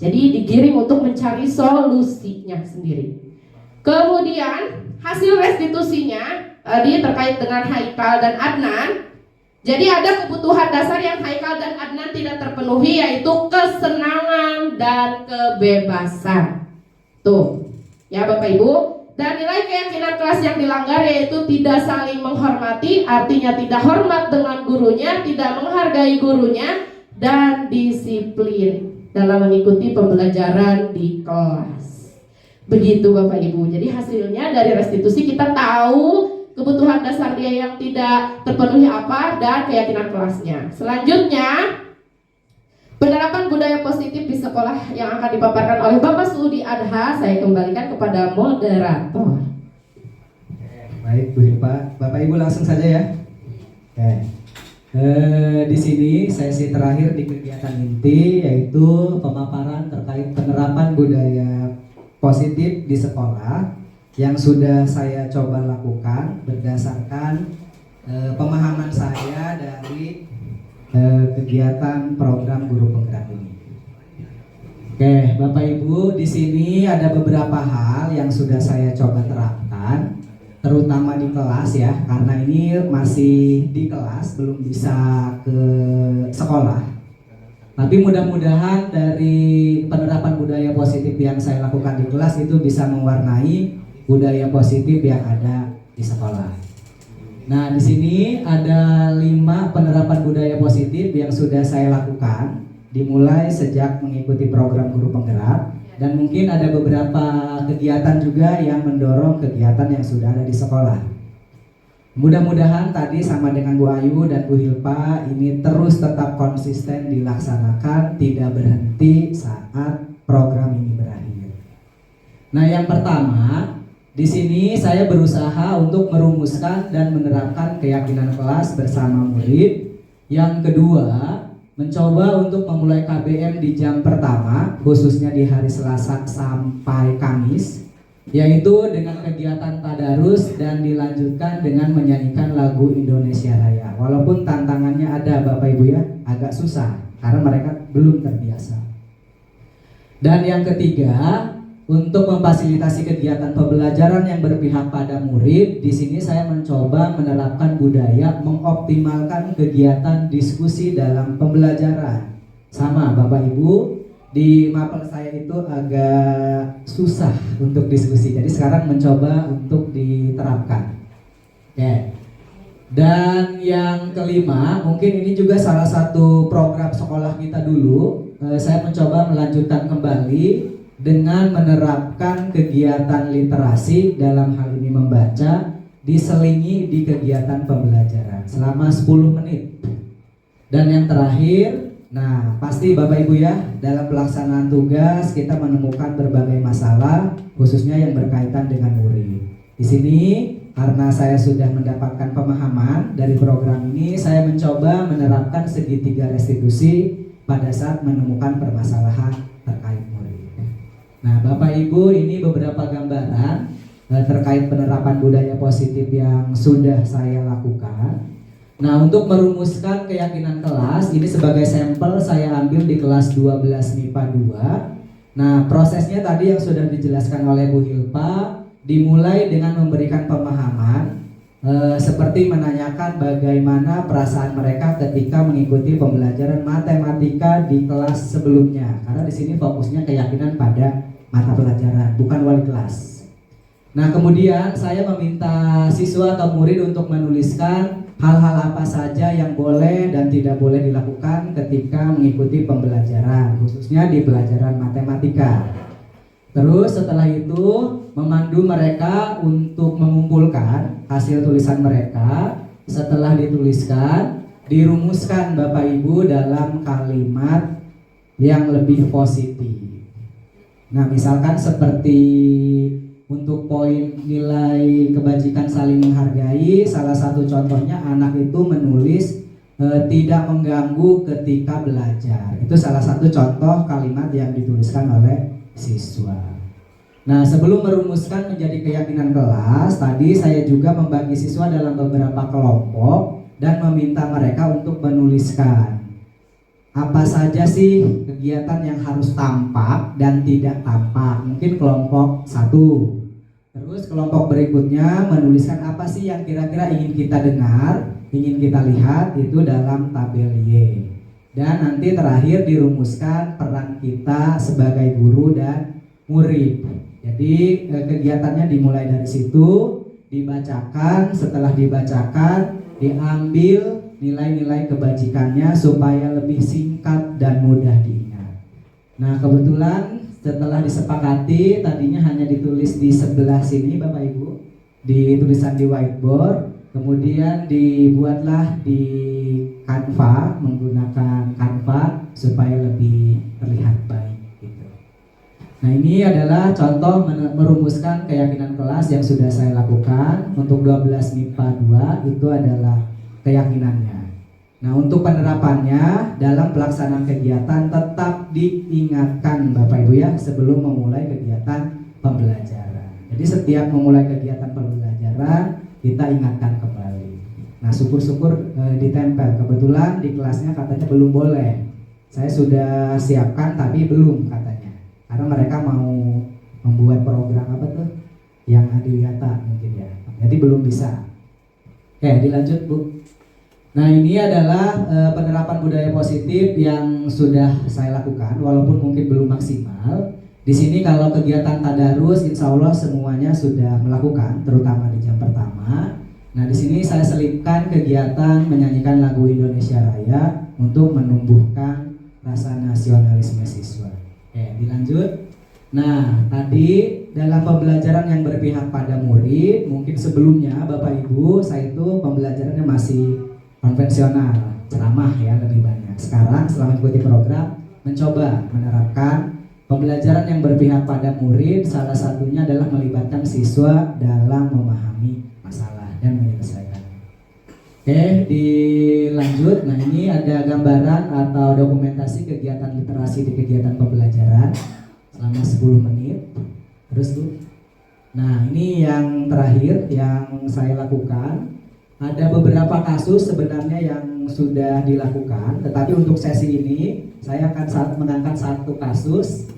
Jadi digiring untuk mencari solusinya sendiri. Kemudian hasil restitusinya tadi terkait dengan Haikal dan Adnan. Jadi ada kebutuhan dasar yang Haikal dan Adnan tidak terpenuhi, yaitu kesenangan dan kebebasan. Tuh, ya Bapak Ibu. Dan nilai keyakinan kelas yang dilanggar yaitu tidak saling menghormati, artinya tidak hormat dengan gurunya, tidak menghargai gurunya, dan disiplin dalam mengikuti pembelajaran di kelas. Begitu Bapak Ibu. Jadi hasilnya dari restitusi kita tahu kebutuhan dasar dia yang tidak terpenuhi apa dan keyakinan kelasnya. Selanjutnya, penerapan budaya positif di sekolah yang akan dipaparkan oleh Bapak Suudi Adha. Saya kembalikan kepada moderator. Baik Bu Hilpa, Bapak Ibu langsung saja ya. Oke. Di sini sesi terakhir di kegiatan inti yaitu pemaparan terkait penerapan budaya positif di sekolah yang sudah saya coba lakukan berdasarkan pemahaman saya dari kegiatan program guru penggerak ini. Oke, Bapak Ibu, di sini ada beberapa hal yang sudah saya coba terapkan, terutama di kelas ya, karena ini masih di kelas, belum bisa ke sekolah. Tapi mudah-mudahan dari penerapan budaya positif yang saya lakukan di kelas itu bisa mewarnai budaya positif yang ada di sekolah. Nah, di sini ada 5 penerapan budaya positif yang sudah saya lakukan dimulai sejak mengikuti program guru penggerak, dan mungkin ada beberapa kegiatan juga yang mendorong kegiatan yang sudah ada di sekolah. Mudah-mudahan tadi sama dengan Bu Ayu dan Bu Hilpa ini terus tetap konsisten dilaksanakan, tidak berhenti saat program ini berakhir. Nah, yang pertama, di sini saya berusaha untuk merumuskan dan menerapkan keyakinan kelas bersama murid. Yang kedua, mencoba untuk memulai KBM di jam pertama, khususnya di hari Selasa sampai Kamis, yaitu dengan kegiatan tadarus dan dilanjutkan dengan menyanyikan lagu Indonesia Raya. Walaupun tantangannya ada Bapak Ibu ya, agak susah karena mereka belum terbiasa. Dan yang ketiga, untuk memfasilitasi kegiatan pembelajaran yang berpihak pada murid, di sini saya mencoba menerapkan budaya mengoptimalkan kegiatan diskusi dalam pembelajaran. Sama Bapak Ibu, di mapel saya itu agak susah untuk diskusi, jadi sekarang mencoba untuk diterapkan. Oke. Dan yang kelima, mungkin ini juga salah satu program sekolah kita dulu. Saya mencoba melanjutkan kembali dengan menerapkan kegiatan literasi, dalam hal ini membaca, diselingi di kegiatan pembelajaran selama 10 menit. Dan yang terakhir, nah, pasti Bapak Ibu ya, dalam pelaksanaan tugas kita menemukan berbagai masalah, khususnya yang berkaitan dengan murid. Di sini karena saya sudah mendapatkan pemahaman dari program ini, saya mencoba menerapkan segitiga restitusi pada saat menemukan permasalahan terkait murid. Nah, Bapak Ibu, ini beberapa gambaran terkait penerapan budaya positif yang sudah saya lakukan. Nah, untuk merumuskan keyakinan kelas, ini sebagai sampel saya ambil di kelas 12 MIPA 2. Nah, prosesnya tadi yang sudah dijelaskan oleh Bu Hilpa, dimulai dengan memberikan pemahaman, seperti menanyakan bagaimana perasaan mereka ketika mengikuti pembelajaran matematika di kelas sebelumnya. Karena di sini fokusnya keyakinan pada mata pelajaran, bukan wali kelas. Nah, kemudian saya meminta siswa atau murid untuk menuliskan hal-hal apa saja yang boleh dan tidak boleh dilakukan ketika mengikuti pembelajaran, khususnya di pelajaran matematika. Terus setelah itu memandu mereka untuk mengumpulkan hasil tulisan mereka. Setelah dituliskan, dirumuskan Bapak Ibu dalam kalimat yang lebih positif. Nah, misalkan seperti untuk poin nilai kebajikan saling menghargai, salah satu contohnya anak itu menulis tidak mengganggu ketika belajar. Itu salah satu contoh kalimat yang dituliskan oleh siswa. Nah, sebelum merumuskan menjadi keyakinan kelas, tadi saya juga membagi siswa dalam beberapa kelompok dan meminta mereka untuk menuliskan apa saja sih kegiatan yang harus tampak dan tidak tampak. Mungkin kelompok 1. Terus kelompok berikutnya menuliskan apa sih yang kira-kira ingin kita dengar, ingin kita lihat itu dalam tabel Y. Dan nanti terakhir dirumuskan peran kita sebagai guru dan murid. Jadi kegiatannya dimulai dari situ, dibacakan, setelah dibacakan diambil nilai-nilai kebajikannya supaya lebih singkat dan mudah diingat. Nah, kebetulan setelah disepakati, tadinya hanya ditulis di sebelah sini Bapak Ibu, ditulisan di whiteboard, kemudian dibuatlah di Canva, menggunakan Canva supaya lebih terlihat baik gitu. Nah, ini adalah contoh merumuskan keyakinan kelas yang sudah saya lakukan. Untuk 12 MIPA 2 itu adalah keyakinannya. Nah, untuk penerapannya dalam pelaksanaan kegiatan tetap diingatkan Bapak Ibu ya sebelum memulai kegiatan pembelajaran. Jadi setiap memulai kegiatan pembelajaran kita ingatkan kembali. Nah, syukur-syukur ditempel. Kebetulan di kelasnya katanya belum boleh. Saya sudah siapkan tapi belum katanya. Karena mereka mau membuat program apa tuh? Yang adiwiyata mungkin ya. Jadi belum bisa. Oke, dilanjut Bu. Nah, ini adalah penerapan budaya positif yang sudah saya lakukan, walaupun mungkin belum maksimal. Di sini kalau kegiatan tadarus, insya Allah semuanya sudah melakukan, terutama di jam pertama. Nah, di sini saya selipkan kegiatan menyanyikan lagu Indonesia Raya untuk menumbuhkan rasa nasionalisme siswa. Oke, dilanjut. Nah, tadi dalam pembelajaran yang berpihak pada murid, mungkin sebelumnya Bapak Ibu, saya itu pembelajarannya masih konvensional, ceramah ya lebih banyak. Sekarang selama mengikuti program mencoba menerapkan pembelajaran yang berpihak pada murid, salah satunya adalah melibatkan siswa dalam memahami masalah dan menyelesaikannya. Oke, dilanjut. Nah, ini ada gambaran atau dokumentasi kegiatan literasi di kegiatan pembelajaran selama 10 menit. Terus tuh. Nah, ini yang terakhir yang saya lakukan. Ada beberapa kasus sebenarnya yang sudah dilakukan, tetapi untuk sesi ini saya akan mengangkat satu kasus,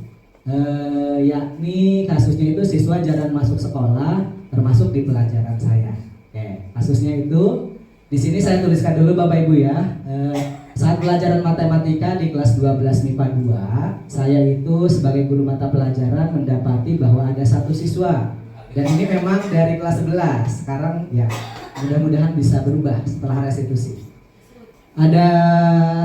yakni kasusnya itu siswa jarang masuk sekolah, termasuk di pelajaran saya. Oke, kasusnya itu di sini saya tuliskan dulu Bapak Ibu ya. Saat pelajaran matematika di kelas 12 MIPA 2, saya itu sebagai guru mata pelajaran mendapati bahwa ada satu siswa, dan ini memang dari kelas 11. Sekarang ya mudah-mudahan bisa berubah setelah restitusi. Ada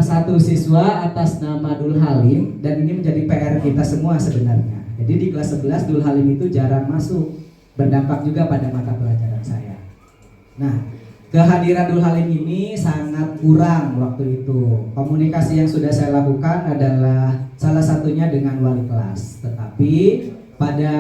satu siswa atas nama Dul Halim, dan ini menjadi PR kita semua sebenarnya. Jadi di kelas 11 Dul Halim itu jarang masuk, berdampak juga pada mata pelajaran saya. Nah, kehadiran Dul Halim ini sangat kurang waktu itu. Komunikasi yang sudah saya lakukan adalah salah satunya dengan wali kelas. Tetapi pada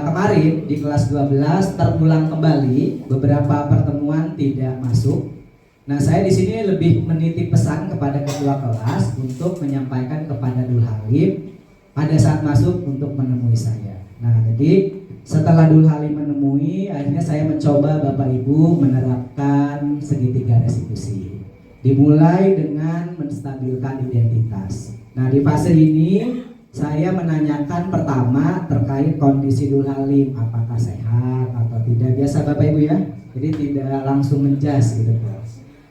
kemarin di kelas 12 terulang kembali, beberapa pertemuan tidak masuk. Nah, saya di sini lebih menitip pesan kepada ketua kelas untuk menyampaikan kepada Dul Halim pada saat masuk untuk menemui saya. Nah, jadi setelah Dul Halim menemui, akhirnya saya mencoba Bapak Ibu menerapkan segitiga restitusi. Dimulai dengan menstabilkan identitas. Nah, di fase ini saya menanyakan pertama terkait kondisi Dul Halim, apakah sehat atau tidak. Biasa Bapak Ibu ya, jadi tidak langsung menjas gitu.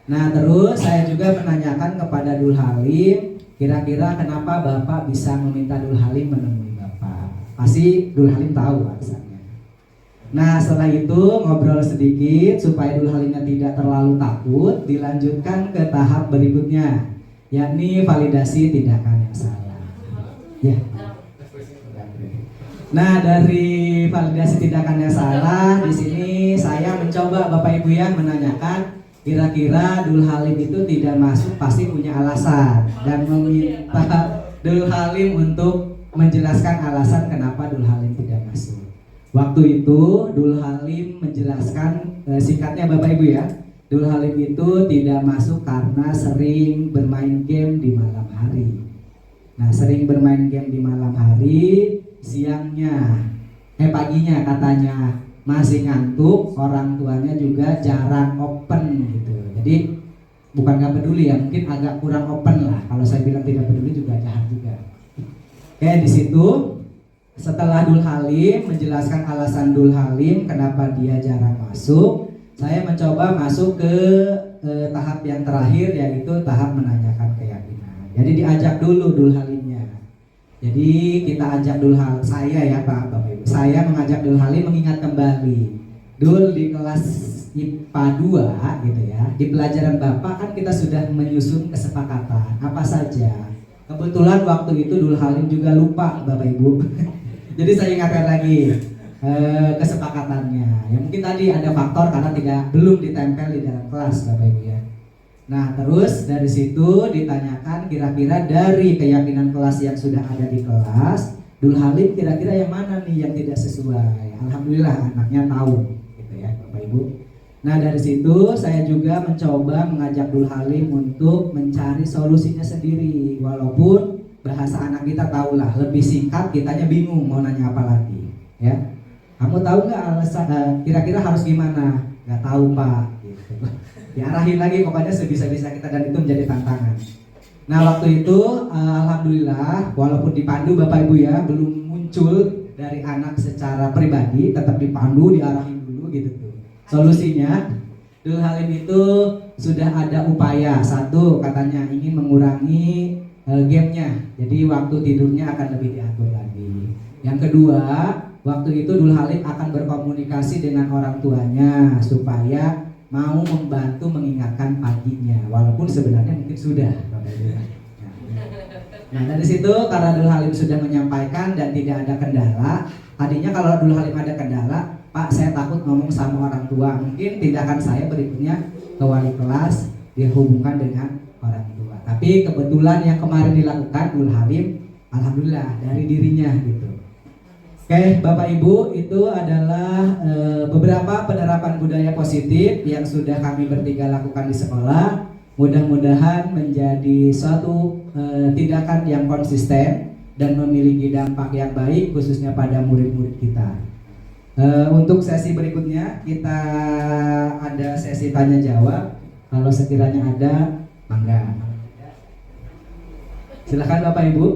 Nah, terus saya juga menanyakan kepada Dul Halim, kira-kira kenapa Bapak bisa meminta Dul Halim menemui Bapak. Pasti Dul Halim tahu alasannya. Nah setelah itu ngobrol sedikit supaya Dul Halimnya tidak terlalu takut, dilanjutkan ke tahap berikutnya, yakni validasi tindakan yang salah. Ya. Nah dari validasi tindakan yang salah di sini saya mencoba Bapak Ibu yang menanyakan kira-kira Dul Halim itu tidak masuk pasti punya alasan dan meminta Dul Halim untuk menjelaskan alasan kenapa Dul Halim tidak masuk. Waktu itu Dul Halim menjelaskan singkatnya Bapak Ibu ya, Dul Halim itu tidak masuk karena sering bermain game di malam hari. Nah sering bermain game di malam hari, paginya katanya masih ngantuk, orang tuanya juga jarang open gitu. Jadi bukan gak peduli ya, mungkin agak kurang open lah. Kalau saya bilang tidak peduli juga jahat juga. Oke di situ. Setelah Dul Halim menjelaskan alasan Dul Halim kenapa dia jarang masuk, saya mencoba masuk ke tahap yang terakhir, yaitu tahap menanyakan keyakinan. Jadi diajak dulu Dul Halimnya. Jadi kita ajak Dul Halim, saya ya Bapak Ibu, saya mengajak Dul Halim mengingat kembali Dul di kelas IPA 2 gitu ya. Di pelajaran Bapak kan kita sudah menyusun kesepakatan apa saja. Kebetulan waktu itu Dul Halim juga lupa Bapak Ibu. Jadi saya ingatkan lagi kesepakatannya. Ya mungkin tadi ada faktor karena belum ditempel di dalam kelas Bapak Ibu ya. Nah terus dari situ ditanyakan kira-kira dari keyakinan kelas yang sudah ada di kelas, Dul Halim kira-kira yang mana nih yang tidak sesuai. Alhamdulillah anaknya tahu gitu ya Bapak Ibu. Nah dari situ saya juga mencoba mengajak Dul Halim untuk mencari solusinya sendiri. Walaupun bahasa anak kita tahulah lebih singkat, kitanya bingung mau nanya apa lagi ya. Kamu tahu nggak alasan kira-kira harus gimana? Nggak tahu Pak gitu. Diarahin lagi pokoknya sebisa-bisa kita, dan itu menjadi tantangan. Nah waktu itu alhamdulillah walaupun dipandu Bapak Ibu ya, belum muncul dari anak secara pribadi, tetap dipandu, diarahin dulu gitu tuh. Solusinya Dul Halim itu sudah ada upaya. Satu katanya ingin mengurangi gamenya, jadi waktu tidurnya akan lebih diatur lagi. Yang kedua, waktu itu Dul Halim akan berkomunikasi dengan orang tuanya supaya mau membantu mengingatkan paginya, walaupun sebenarnya mungkin sudah. Nah dari situ karena Dul Halim sudah menyampaikan dan tidak ada kendala. Tadinya kalau Dul Halim ada kendala, Pak saya takut ngomong sama orang tua, mungkin tindakan saya berikutnya ke wali kelas dihubungkan dengan orang tua. Tapi kebetulan yang kemarin dilakukan Dul Halim, alhamdulillah dari dirinya gitu. Oke, Bapak Ibu, itu adalah beberapa penerapan budaya positif yang sudah kami bertiga lakukan di sekolah. Mudah-mudahan menjadi suatu tindakan yang konsisten dan memiliki dampak yang baik khususnya pada murid-murid kita. Untuk sesi berikutnya kita ada sesi tanya jawab. Kalau sekiranya ada, mangga. Silakan Bapak Ibu.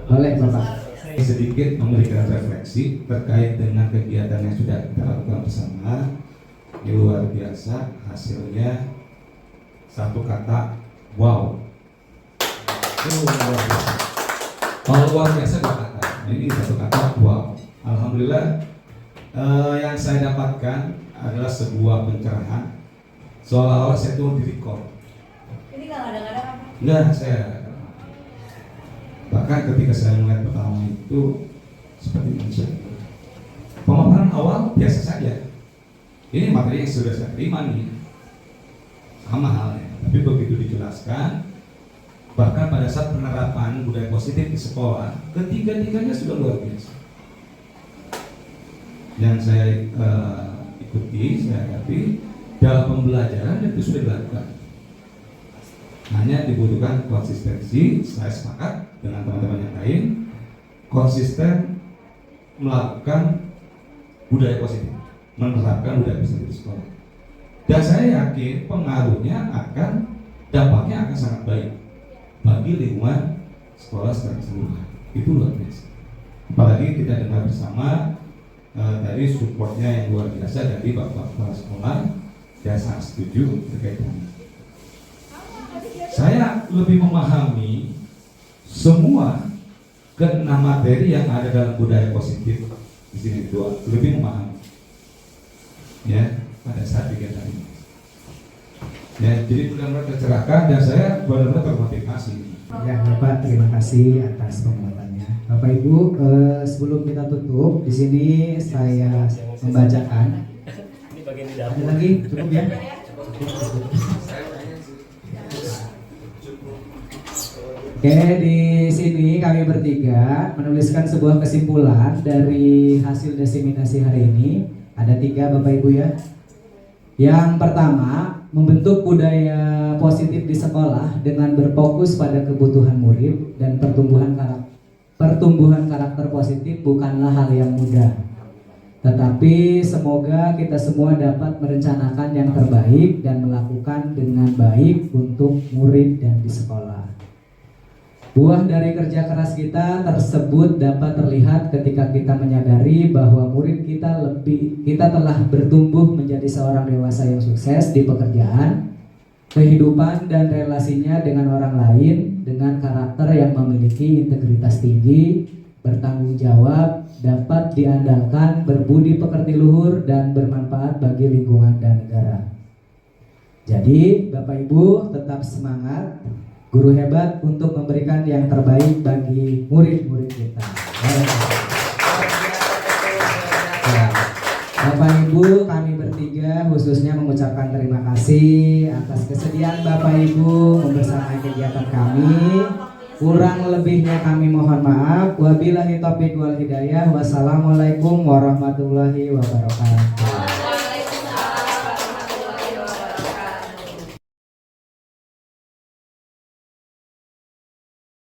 Boleh Bapak. Sedikit memberikan refleksi terkait dengan kegiatan yang sudah kita lakukan bersama. Ini luar biasa hasilnya, satu kata wow. Kalau luar biasa dua kata, ini satu kata wow. Alhamdulillah yang saya dapatkan adalah sebuah pencerahan, seolah-olah saya tuh direcord. Ini kalau kadang-kadang apa? Enggak, saya bahkan ketika saya melihat pertama itu seperti manusia. Pemaparan awal biasa saja. Ini materi yang sudah saya terima nih, sama halnya. Tapi begitu dijelaskan, bahkan pada saat penerapan budaya positif di sekolah, ketiga-tiganya sudah luar biasa. Yang saya ikuti, saya hadapi dalam pembelajaran itu sudah dilakukan. Hanya dibutuhkan konsistensi. Saya sepakat dengan teman-teman yang lain, konsisten melakukan budaya positif, menerapkan budaya positif di sekolah. Dan saya yakin pengaruhnya dampaknya akan sangat baik bagi lingkungan sekolah secara keseluruhan. Itu luar biasa. Apalagi kita dengar bersama dari supportnya yang luar biasa dari bapak kepala sekolah. Saya sangat setuju terkait dengan. Saya lebih memahami semua ke-6 materi yang ada dalam budaya positif di sini tua lebih memahami ya pada saat kegiatan ini. Ya, jadi benar-benar tercerahkan dan saya benar-benar termotivasi. Ya Bapak, terima kasih atas penguatannya. Bapak Ibu, sebelum kita tutup, di sini saya membacakan. Ini bagian di Ada dapur. lagi, cukup ya? Oke, di sini kami bertiga menuliskan sebuah kesimpulan dari hasil diseminasi hari ini. Ada 3 Bapak Ibu ya. Yang pertama, membentuk budaya positif di sekolah dengan berfokus pada kebutuhan murid dan pertumbuhan karakter positif bukanlah hal yang mudah. Tetapi semoga kita semua dapat merencanakan yang terbaik dan melakukan dengan baik untuk murid dan di sekolah. Buah dari kerja keras kita tersebut dapat terlihat ketika kita menyadari bahwa murid kita telah bertumbuh menjadi seorang dewasa yang sukses di pekerjaan, kehidupan dan relasinya dengan orang lain dengan karakter yang memiliki integritas tinggi, bertanggung jawab, dapat diandalkan, berbudi pekerti luhur dan bermanfaat bagi lingkungan dan negara. Jadi, Bapak Ibu tetap semangat. Guru hebat untuk memberikan yang terbaik bagi murid-murid kita. Ya. Bapak Ibu, kami bertiga khususnya mengucapkan terima kasih atas kesediaan Bapak Ibu membersamai kegiatan kami. Kurang lebihnya kami mohon maaf. Wabillahi taufiq wal hidayah. Wassalamualaikum warahmatullahi wabarakatuh.